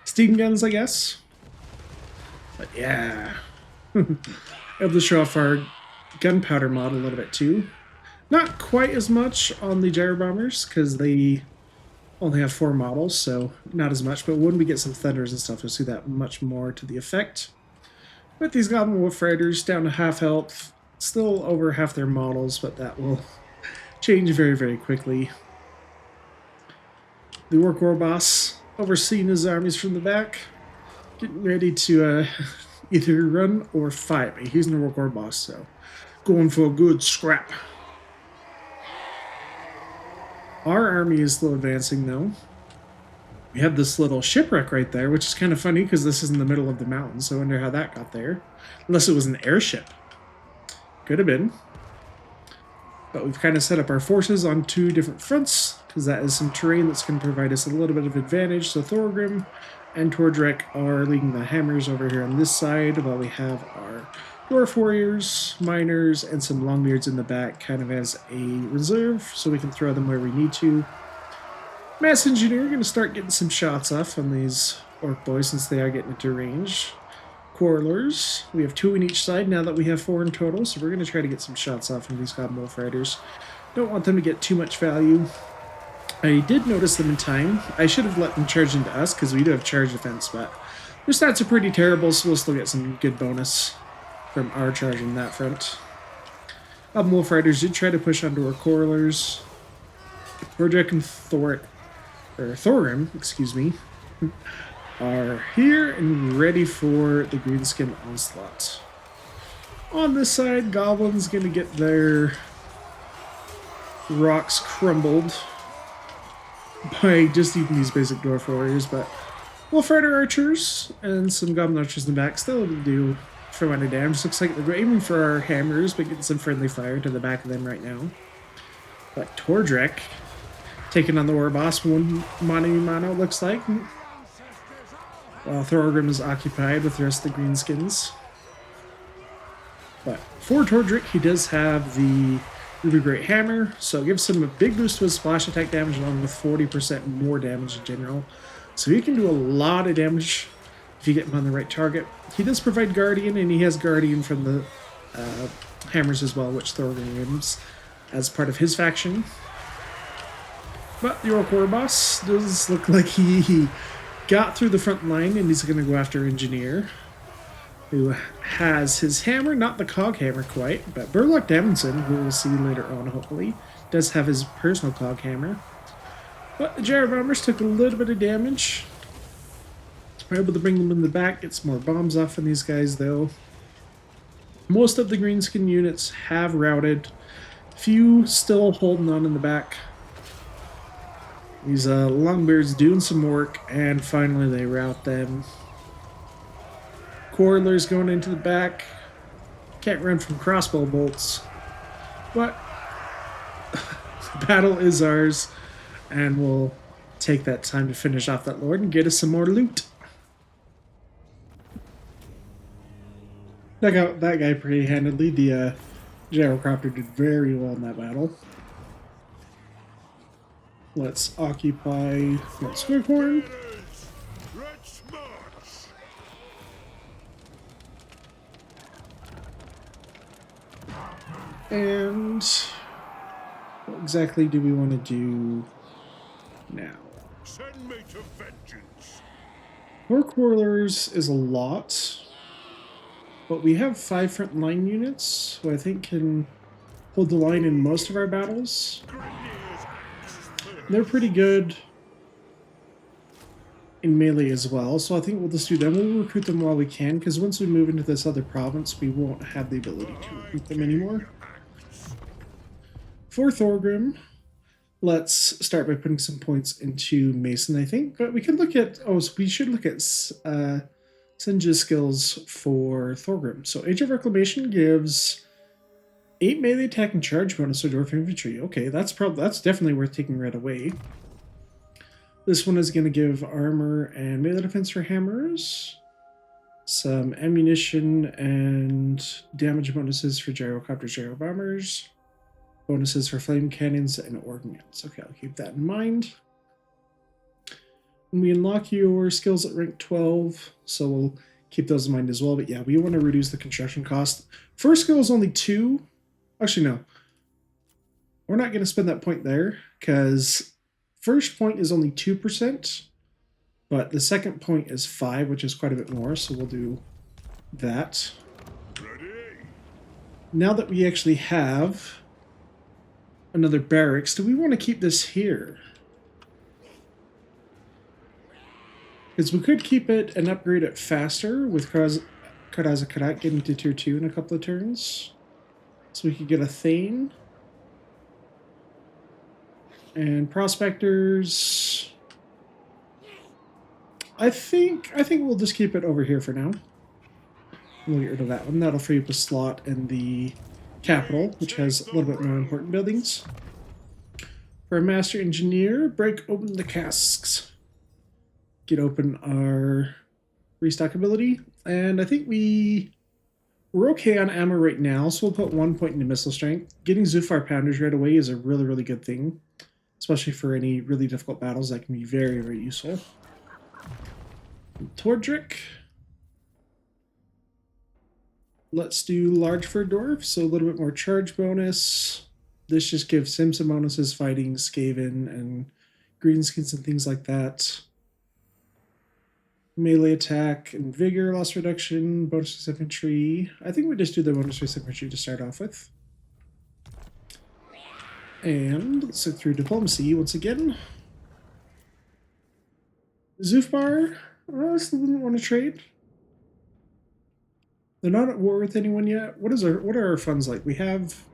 steam guns, I guess. But yeah. Able to show off our gunpowder mod a little bit too. Not quite as much on the gyro bombers, because they only have 4 models, so not as much. But when we get some thunders and stuff, you'll see that much more to the effect. With these Goblin Wolf Riders down to half health, still over half their models, but that will change very, very quickly. The Orc War Boss overseeing his armies from the back, getting ready to either run or fight. But he's an Orc War Boss, so going for a good scrap. Our army is still advancing, though. We have this little shipwreck right there, which is kind of funny because this is in the middle of the mountains, so I wonder how that got there. Unless it was an airship. Could have been. But we've kind of set up our forces on 2 different fronts, because that is some terrain that's going to provide us a little bit of advantage. So Thorgrim and Thorgrim are leading the hammers over here on this side, while we have our Dwarf Warriors, Miners, and some Longbeards in the back, kind of as a reserve, so we can throw them where we need to. Mass Engineer going to start getting some shots off on these Orc boys, since they are getting into range. Quarrelers, we have 2 on each side now that we have 4 in total, so we're going to try to get some shots off on these Goblin Wolf Riders. Don't want them to get too much value. I did notice them in time. I should have let them charge into us, because we do have charge defense, but their stats are pretty terrible, so we'll still get some good bonus from our charge on that front. Goblin Wolf Riders did try to push onto our Quarrelers. Thorgrim and Thorgrim, excuse me, are here and ready for the greenskin onslaught. On this side, Goblins gonna get their rocks crumbled by just even these basic Dwarf Warriors, but Wolf Rider Archers and some Goblin Archers in the back still able to do a fair amount of damage. Looks like they're aiming for our hammers, but getting some friendly fire to the back of them right now. But Thorgrim taking on the War Boss, 1 mano looks like. While Thorgrim is occupied with the rest of the greenskins. But for Thorgrim, he does have the Ruby Great Hammer, so it gives him a big boost to his splash attack damage, along with 40% more damage in general. So he can do a lot of damage if you get him on the right target. He does provide Guardian, and he has Guardian from the hammers as well, which Thorgrim uses as part of his faction. But the Orc War Boss does look like he got through the front line, and he's going to go after Engineer, who has his hammer, not the cog hammer quite, but Burlock Davidson, who we'll see later on hopefully, does have his personal cog hammer. But the gyro bombers took a little bit of damage. We're able to bring them in the back, get some more bombs off on these guys though. Most of the greenskin units have routed, few still holding on in the back. These Longbeards doing some work, and finally they rout them. Quarrelers going into the back. Can't run from crossbow bolts. But the battle is ours, and we'll take that time to finish off that lord and get us some more loot. Took out that guy pretty handedly. The Gyrocopter did very well in that battle. Let's occupy that Squighorn. Let's march. And what exactly do we want to do now? Send me to vengeance. 4 Quarrelers is a lot, but we have 5 front line units who I think can hold the line in most of our battles. They're pretty good in melee as well, so I think we'll just do them. We'll recruit them while we can, because once we move into this other province, we won't have the ability to recruit them anymore. For Thorgrim, Let's start by putting some points into Mason, I think. But we could look at... Oh, so we should look at Sinja's skills for Thorgrim. So Age of Reclamation gives 8 melee attack and charge bonus to Dwarf Infantry. Okay, that's definitely worth taking right away. This one is going to give armor and melee defense for hammers, some ammunition and damage bonuses for gyrocopters, gyro bombers, bonuses for flame cannons and ordnance. Okay, I'll keep that in mind. And we unlock your skills at rank 12, so we'll keep those in mind as well. But yeah, we want to reduce the construction cost. First skill is only 2. Actually, no. We're not going to spend that point there, because first point is only 2%, but the second point is 5, which is quite a bit more, so we'll do that. Ready? Now that we actually have another barracks, do we want to keep this here? Because we could keep it and upgrade it faster with Karaza Karak getting to tier 2 in a couple of turns. So we could get a Thane. And Prospectors. I think we'll just keep it over here for now. We'll get rid of that one. That'll free up a slot in the capital, which has a little bit more important buildings. For a Master Engineer, break open the casks. Get open our restock ability. And I think we're okay on ammo right now, so we'll put 1 point into missile strength. Getting Zufar Pounders right away is a really, really good thing, especially for any really difficult battles. That can be very, very useful. Thorgrim. Let's do large for dwarf, so a little bit more charge bonus. This just gives him some bonuses fighting Skaven and greenskins and things like that. Melee attack and vigor loss reduction, bonus infantry. I think we just do the bonus infantry to start off with. And let's look through diplomacy once again. Zufbar, I still didn't want to trade. They're not at war with anyone yet. What are our funds like? We have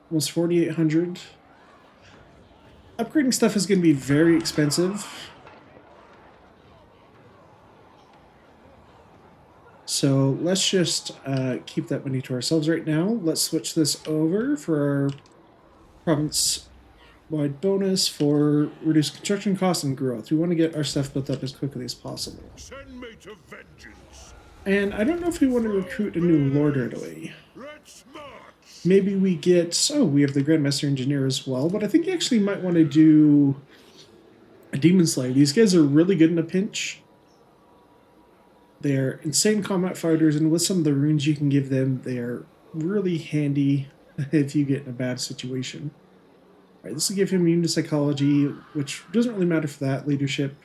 almost 4,800. Upgrading stuff is going to be very expensive. So let's just keep that money to ourselves right now. Let's switch this over for our province-wide bonus for reduced construction costs and growth. We want to get our stuff built up as quickly as possible. Send me to vengeance. And I don't know if we want to recruit a new lord right away. Let's march. Maybe we get... Oh, we have the Grandmaster Engineer as well, but I think you actually might want to do a Demon Slayer. These guys are really good in a pinch. They're insane combat fighters, and with some of the runes you can give them, they are really handy if you get in a bad situation. Alright, this will give him immune to psychology, which doesn't really matter for that. Leadership.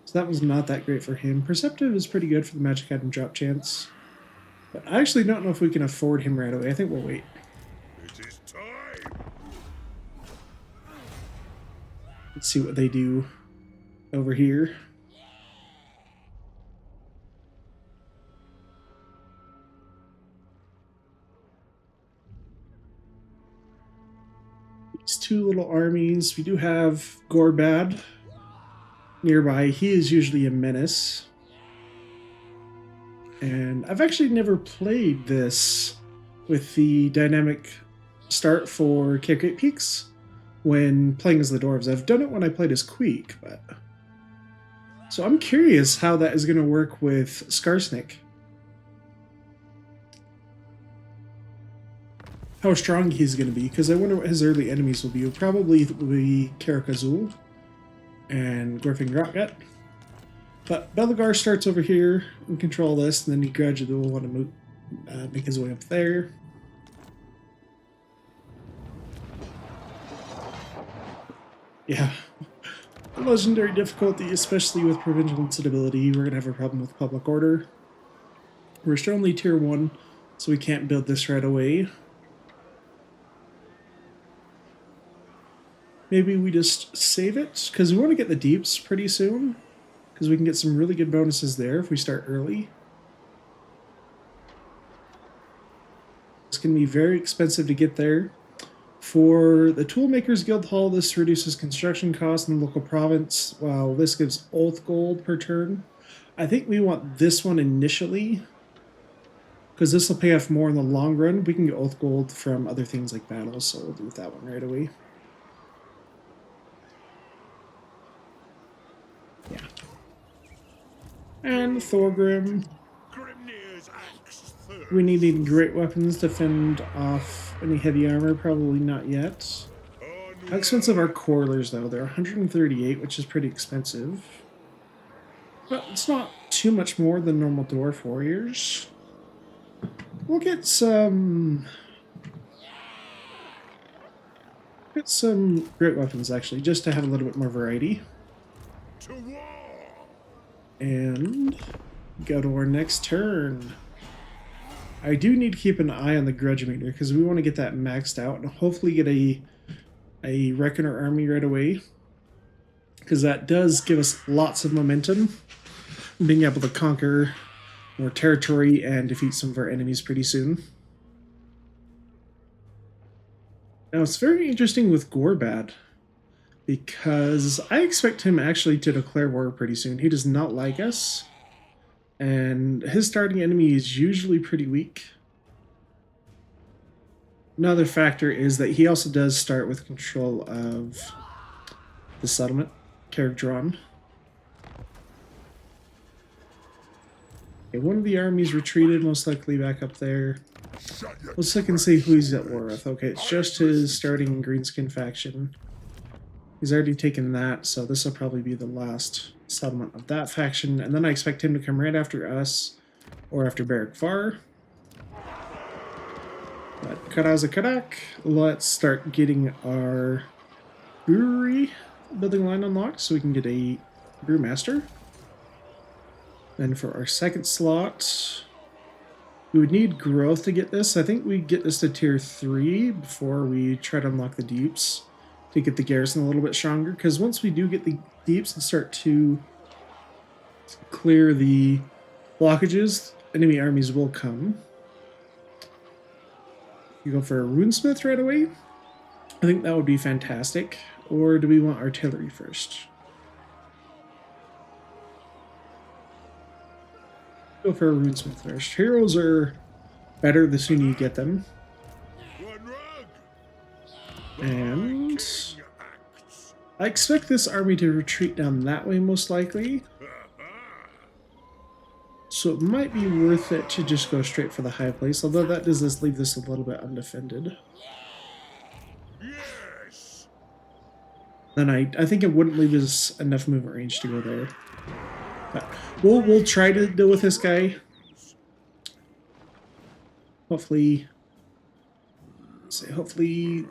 So that was not that great for him. Perceptive is pretty good for the magic item drop chance. But I actually don't know if we can afford him right away. I think we'll wait. It is time. Let's see what they do over here. These two little armies. We do have Gorbad nearby. He is usually a menace. And I've actually never played this with the dynamic start for Cape Great Peaks when playing as the Dwarves. I've done it when I played as Queek, but... So I'm curious how that is going to work with Skarsnik. How strong he's going to be, because I wonder what his early enemies will be. It will probably be Karakazul and Gorfing Rotgut. But Belagar starts over here and control this, and then he gradually will want to move, make his way up there. Yeah. Legendary difficulty, especially with provincial instability, we're going to have a problem with public order. We're still only tier 1, so we can't build this right away. Maybe we just save it, because we want to get the deeps pretty soon, because we can get some really good bonuses there if we start early. It's going to be very expensive to get there. For the Toolmakers Guild Hall, this reduces construction costs in the local province, while this gives Oath Gold per turn. I think we want this one initially, because this will pay off more in the long run. We can get Oath Gold from other things like battles, so we'll do that one right away. Yeah. And Thorgrim. We need great weapons to fend off any heavy armor. Probably not yet. How expensive are Coilers, though? They're 138, which is pretty expensive. But it's not too much more than normal Dwarf Warriors. We'll get some... great weapons, actually, just to have a little bit more variety. And go to our next turn. I do need to keep an eye on the grudge meter because we want to get that maxed out and hopefully get a Reckoner army right away, because that does give us lots of momentum, being able to conquer more territory and defeat some of our enemies pretty soon. Now it's very interesting with Gorbad, because I expect him actually to declare war pretty soon. He does not like us, and his starting enemy is usually pretty weak. Another factor is that he also does start with control of the settlement, Carrick-Drawn. Okay, one of the armies retreated, most likely back up there. Let's look and see who he's at war with. Okay, it's just his starting Greenskin faction. He's already taken that, so this will probably be the last settlement of that faction. And then I expect him to come right after us, or after Barrack Far. But Karaza Karak, let's start getting our brewery building line unlocked so we can get a brewmaster. Then for our second slot, we would need growth to get this. I think we get this to tier 3 before we try to unlock the deeps to get the garrison a little bit stronger, because once we do get the deeps and start to clear the blockages, enemy armies will come. You go for a runesmith right away? I think that would be fantastic. Or do we want artillery first? Go for a runesmith first. Heroes are better the sooner you get them. And I expect this army to retreat down that way most likely. So it might be worth it to just go straight for the high place, although that does leave this a little bit undefended. Yes. Then I think it wouldn't leave us enough movement range to go there. But we'll try to deal with this guy. Hopefully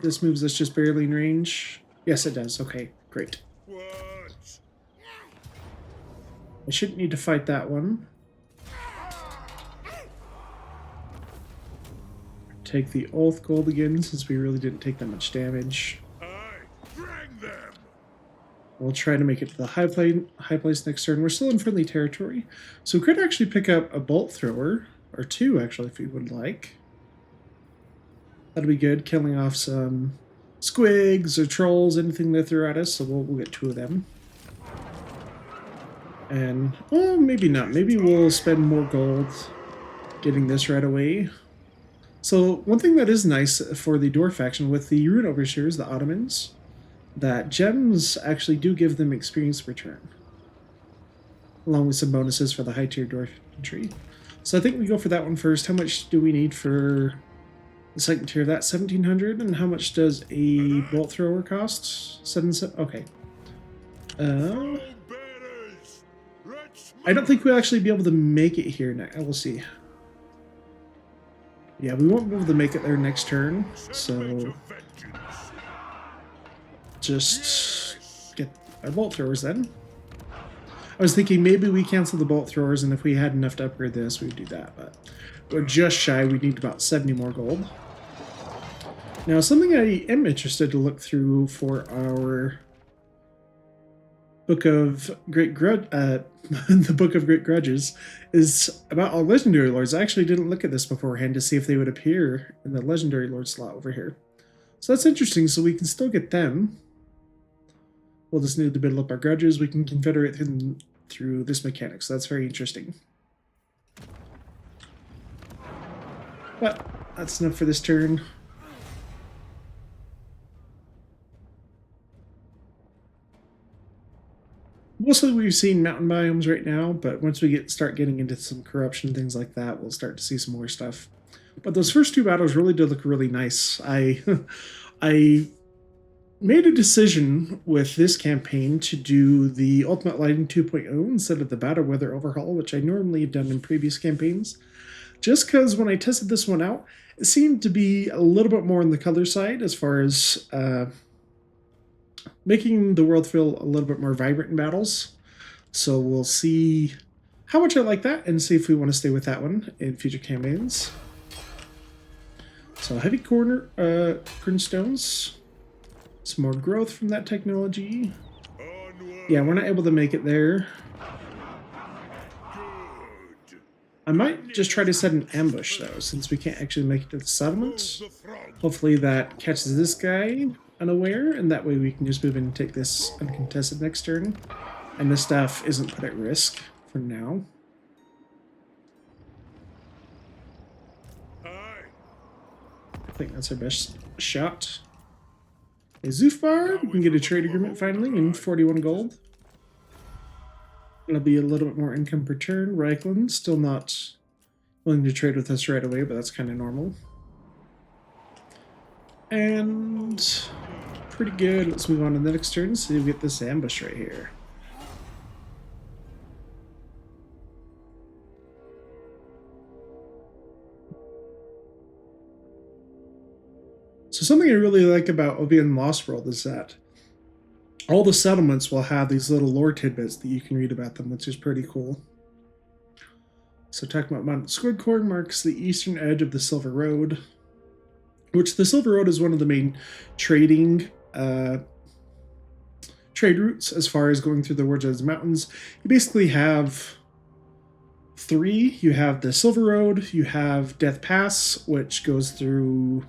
this moves us just barely in range. Yes, it does. Okay, great. What? I shouldn't need to fight that one. Take the Oath Gold again, since we really didn't take that much damage. Bring them. We'll try to make it to the high place next turn. We're still in friendly territory, so we could actually pick up a bolt thrower, or two actually, if we would like. That'll be good, killing off some squigs or trolls, anything they throw at us, so we'll get two of them. And, well, maybe not. Maybe we'll spend more gold getting this right away. So, one thing that is nice for the Dwarf faction with the Rune Overseers, the Ottomans, that gems actually do give them experience per turn, along with some bonuses for the high tier Dwarf infantry. So I think we go for that one first. How much do we need for the second tier of that? 1700. And how much does a bolt thrower cost? 7. Okay. I don't think we'll actually be able to make it here next. We'll see. Yeah, we won't be able to make it there next turn, so just get our bolt throwers then. I was thinking maybe we cancel the bolt throwers, and if we had enough to upgrade this, we would do that, but we're just shy. We need about 70 more gold. Now, something I am interested to look through for our Book of Great the Book of Great Grudges is about all legendary lords. I actually didn't look at this beforehand to see if they would appear in the legendary lord slot over here. So that's interesting. So we can still get them. We'll just need to build up our grudges. We can confederate through this mechanic. So that's very interesting. But that's enough for this turn. Mostly we've seen mountain biomes right now, but once we start getting into some corruption, things like that, we'll start to see some more stuff. But those first two battles really did look really nice. I made a decision with this campaign to do the Ultimate Lighting 2.0 instead of the Battle Weather Overhaul, which I normally have done in previous campaigns. Just because when I tested this one out, it seemed to be a little bit more on the color side as far as making the world feel a little bit more vibrant in battles. So we'll see how much I like that and see if we want to stay with that one in future campaigns. So heavy cornerstones, some more growth from that technology. Yeah, we're not able to make it there. I might just try to set an ambush though, since we can't actually make it to the settlement. Hopefully that catches this guy unaware, and that way we can just move in and take this uncontested next turn. And this stuff isn't put at risk for now. I think that's our best shot. A Zufbar, we can get a trade agreement finally in 41 gold. It'll be a little bit more income per turn. Reichland, still not willing to trade with us right away, but that's kind of normal. And pretty good. Let's move on to the next turn. See if we get this ambush right here. So something I really like about Oblivion Lost World is that all the settlements will have these little lore tidbits that you can read about them, which is pretty cool. So talking about Mount Squidcorn marks the eastern edge of the Silver Road, which the Silver Road is one of the main trading trade routes as far as going through the World's Edge Mountains. You basically have three. You have the Silver Road, you have Death Pass, which goes through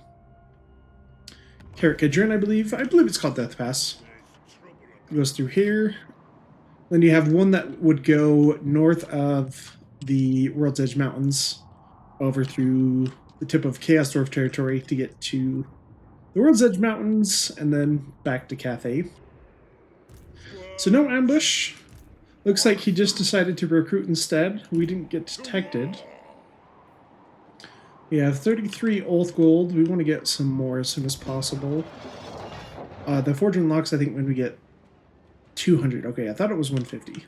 Carrick-Cadrin, I believe. I believe it's called Death Pass. It goes through here. Then you have one that would go north of the World's Edge Mountains over through the tip of Chaos Dwarf territory to get to the World's Edge Mountains and then back to Cathay. So no ambush. Looks like he just decided to recruit instead. We didn't get detected. We have 33 Oath Gold. We want to get some more as soon as possible. The Fortune Locks, I think, when we get 200. Okay, I thought it was 150.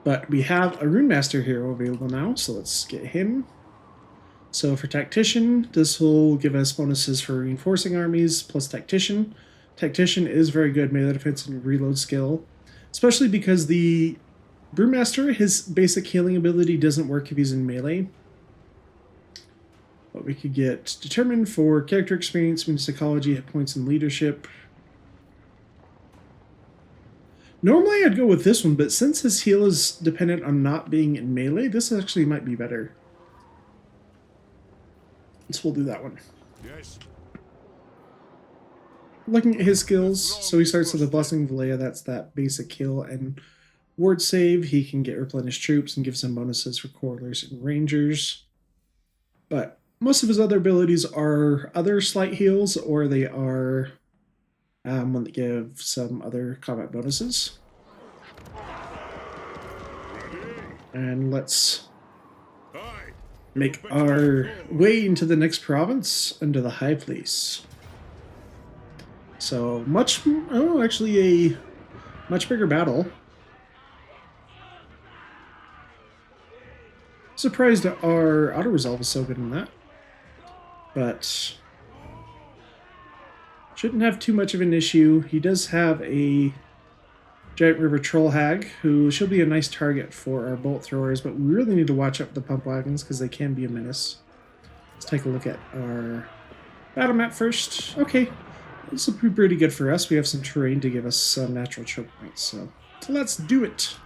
But we have a Rune Master hero available now, so let's get him. So for Tactician, this will give us bonuses for reinforcing armies plus Tactician. Tactician is very good melee defense and reload skill, especially because the Brewmaster, his basic healing ability doesn't work if he's in melee. But we could get Determined for character experience, psychology, hit points, and leadership. Normally I'd go with this one, but since his heal is dependent on not being in melee, this actually might be better. So we'll do that one. Yes. Looking at his skills, so he starts with the Blessing of Leia, that's that basic heal and ward save. He can get replenished troops and give some bonuses for Quarterers and Rangers. But most of his other abilities are other slight heals, or they are one that give some other combat bonuses. And let's make our way into the next province under the High Place. So actually a much bigger battle. Surprised that our auto resolve is so good in that. But shouldn't have too much of an issue. He does have a Giant River Troll Hag, who should be a nice target for our bolt throwers, but we really need to watch out the pump wagons because they can be a menace. Let's take a look at our battle map first. Okay, this will be pretty good for us. We have some terrain to give us some natural choke points, so let's do it.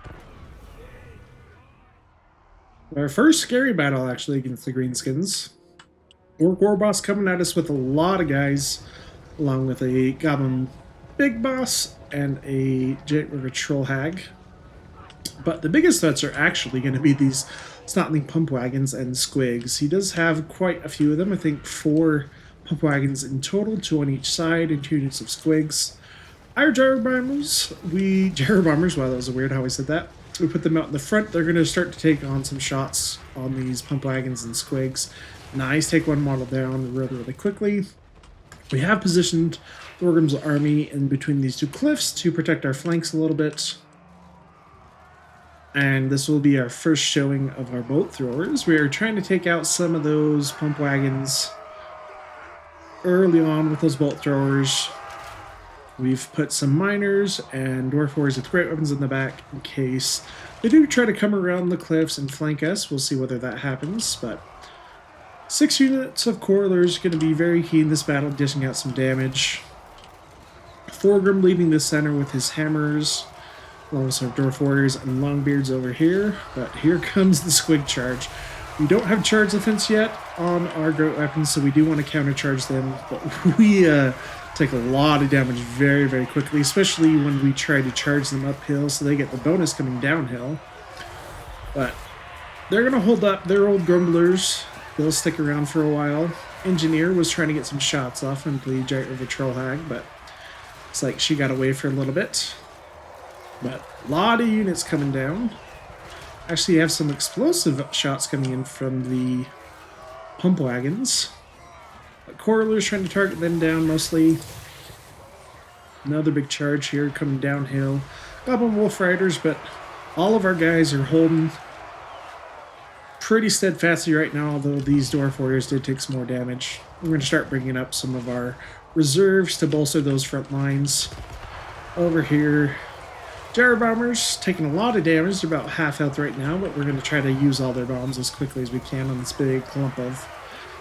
Our first scary battle, actually, against the Greenskins. Orc War Boss coming at us with a lot of guys, along with a Goblin Big Boss and a Giant River Troll Hag. But the biggest threats are actually going to be these Snotling Pump Wagons and Squigs. He does have quite a few of them. I think 4 Pump Wagons in total, 2 on each side, and 2 units of Squigs. Our Gyro Bombers, wow, that was weird how I said that. We put them out in the front. They're going to start to take on some shots on these Pump Wagons and Squigs. Nice, take one model down really, really quickly. We have positioned Thorgrim's army in between these 2 cliffs to protect our flanks a little bit. And this will be our first showing of our bolt throwers. We are trying to take out some of those pump wagons early on with those bolt throwers. We've put some miners and dwarf warriors with great weapons in the back in case they do try to come around the cliffs and flank us. We'll see whether that happens, but 6 units of Corlers going to be very key in this battle, dishing out some damage. Thorgrim leading the center with his hammers, along with some dwarf warriors and longbeards over here. But here comes the squig charge. We don't have charge defense yet on our great weapons, so we do want to countercharge them. But we take a lot of damage very, very quickly, especially when we try to charge them uphill, so they get the bonus coming downhill. But they're going to hold up. They're old grumblers. They'll stick around for a while. Engineer was trying to get some shots off on the Giant River Troll Hag, but it's like she got away for a little bit. But a lot of units coming down. Actually, you have some explosive shots coming in from the pump wagons. Coralers trying to target them down mostly. Another big charge here coming downhill. Goblin Wolf Riders, but all of our guys are holding pretty steadfastly right now, although these Dwarf Warriors did take some more damage. We're going to start bringing up some of our reserves to bolster those front lines. Over here, Gyro Bombers taking a lot of damage. They're about half health right now, but we're going to try to use all their bombs as quickly as we can on this big clump of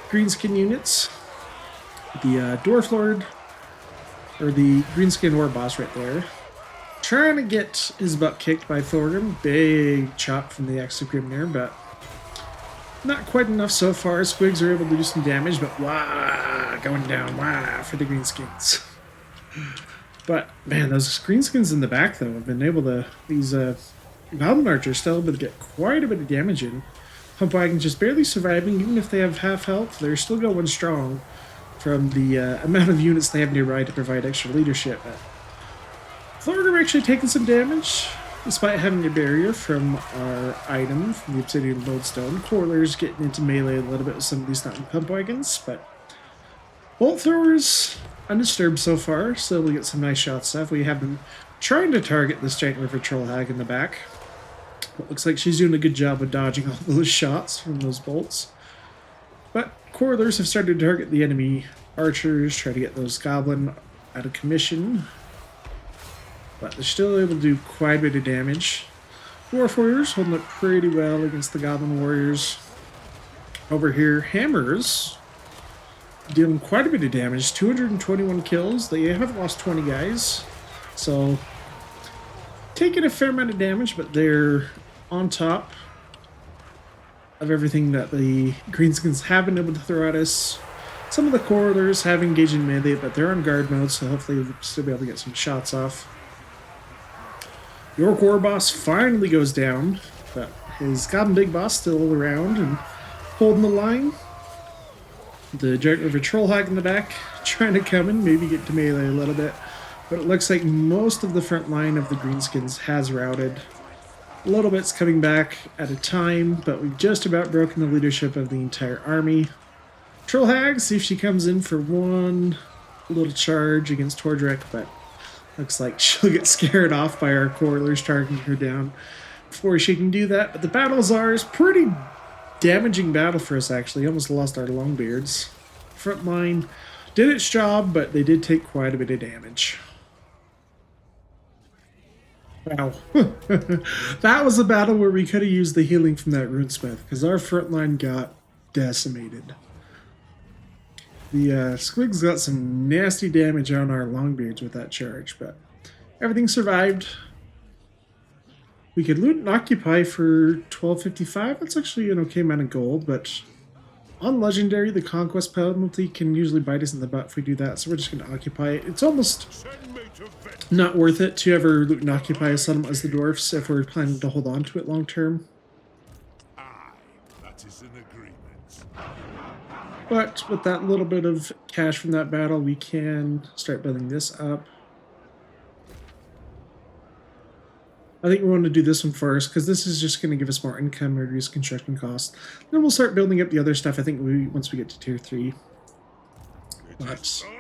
greenskin units. The Dwarf Lord, or the Greenskin War Boss right there, trying to get his butt kicked by Thorgrim. Big chop from the Axe Criminator, but not quite enough so far. Squigs are able to do some damage, but wah, going down, wah, for the Greenskins. But, man, those Greenskins in the back, though, have been able to, these Goblin Archers still able to get quite a bit of damage in. Pump Wagons just barely surviving. Even if they have half health, they're still going strong from the amount of units they have nearby to provide extra leadership. Thorgrim actually taking some damage, despite having a barrier from our item, from the Obsidian Lodestone. Coralers getting into melee a little bit with some of these not pump wagons, but bolt throwers undisturbed so far, so we get some nice shots off. We have been trying to target this Giant River Troll Hag in the back. It looks like she's doing a good job of dodging all those shots from those bolts. But Coralers have started to target the enemy archers, try to get those goblin out of commission. But they're still able to do quite a bit of damage. Dwarf Warriors holding up pretty well against the Goblin Warriors. Over here, Hammers dealing quite a bit of damage. 221 kills. They have lost 20 guys. So, taking a fair amount of damage, but they're on top of everything that the Greenskins have been able to throw at us. Some of the Coralers have engaged in melee, but they're on guard mode, so hopefully we'll still be able to get some shots off. York War Boss finally goes down, but his Goblin Big Boss still around and holding the line. The Giant River Troll Hag in the back, trying to come in, maybe get to melee a little bit. But it looks like most of the front line of the Greenskins has routed. A little bit's coming back at a time, but we've just about broken the leadership of the entire army. Troll Hag, see if she comes in for one little charge against Thorgrim, but looks like she'll get scared off by our Coralers targeting her down before she can do that. But the battle's ours. Pretty damaging battle for us, actually. Almost lost our Longbeards. Front line did its job, but they did take quite a bit of damage. Wow. That was a battle where we could have used the healing from that Runesmith, because our front line got decimated. The Squigs got some nasty damage on our Longbeards with that charge, but everything survived. We could loot and occupy for 1255. That's actually an okay amount of gold, but On Legendary, the Conquest penalty can usually bite us in the butt if we do that, so we're just going to occupy it. It's almost Send me to vet. not worth it to ever loot and occupy a settlement as the Dwarfs if we're planning to hold on to it long term. Aye, that is an agreement. But with that little bit of cash from that battle, we can start building this up. I think we want to do this one first because this is just going to give us more income and reduce construction costs. Then we'll start building up the other stuff. I think once we get to tier 3. But Time.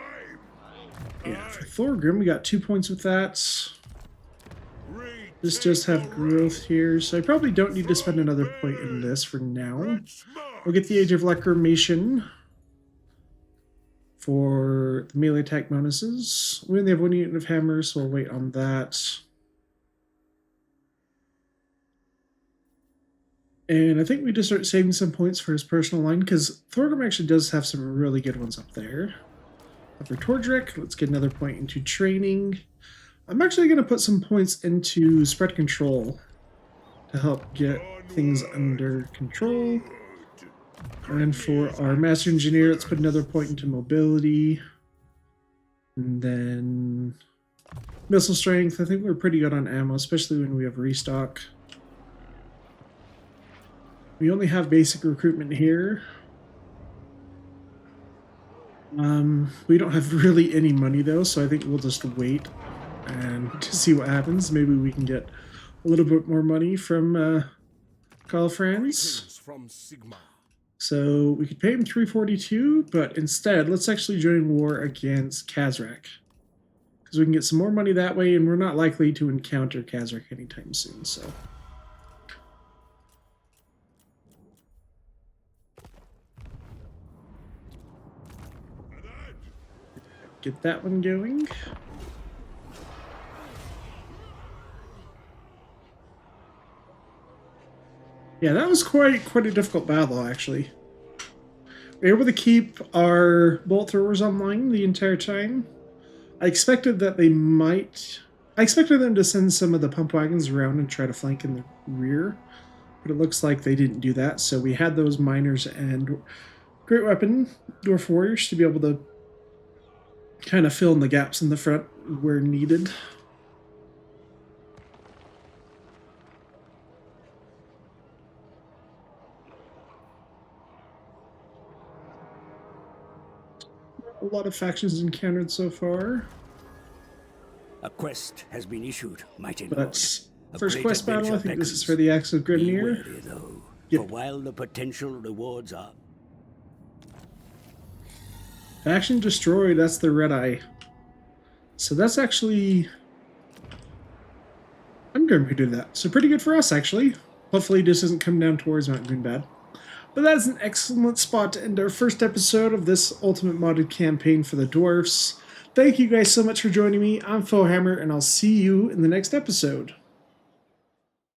yeah, for Thorgrim, we got 2 points with that. Read This does have growth here, so I probably don't need to spend another point in this for now. We'll get the Age of Reclamation for the melee attack bonuses. We only have 1 unit of hammers, so we'll wait on that. And I think we just start saving some points for his personal line, because Thorgrim actually does have some really good ones up there. But for Tordrick, let's get another point into training. I'm actually going to put some points into spread control to help get things under control. And for our Master Engineer, let's put another point into mobility. And then missile strength. I think we're pretty good on ammo, especially when we have restock. We only have basic recruitment here. We don't have really any money though, so I think we'll just wait and to see what happens. Maybe we can get a little bit more money from Call Friends. from Sigma. So we could pay him 342, but instead, let's actually join war against Kazrak. Because we can get some more money that way, and we're not likely to encounter Kazrak anytime soon, so... Get that one going. Yeah, that was quite a difficult battle, actually. We were able to keep our bolt throwers online the entire time. I expected that they might... I expected them to send some of the pump wagons around and try to flank in the rear, but it looks like they didn't do that, so we had those miners and great weapon dwarf warriors to be able to kind of fill in the gaps in the front where needed. A lot of factions encountered so far. A quest has been issued, mighty But lord. A first great quest battle, I adventure think this is beckons. for the Axe of Be Grimnir. wary, though, Yep. for while the potential rewards are... Faction destroyed, that's the red eye. So that's actually... Ungrim who did that. So pretty good for us, actually. Hopefully this doesn't come down towards Mount Greenbad. But that is an excellent spot to end our first episode of this Ultimate Modded campaign for the Dwarfs. Thank you guys so much for joining me. I'm Warhammer, and I'll see you in the next episode.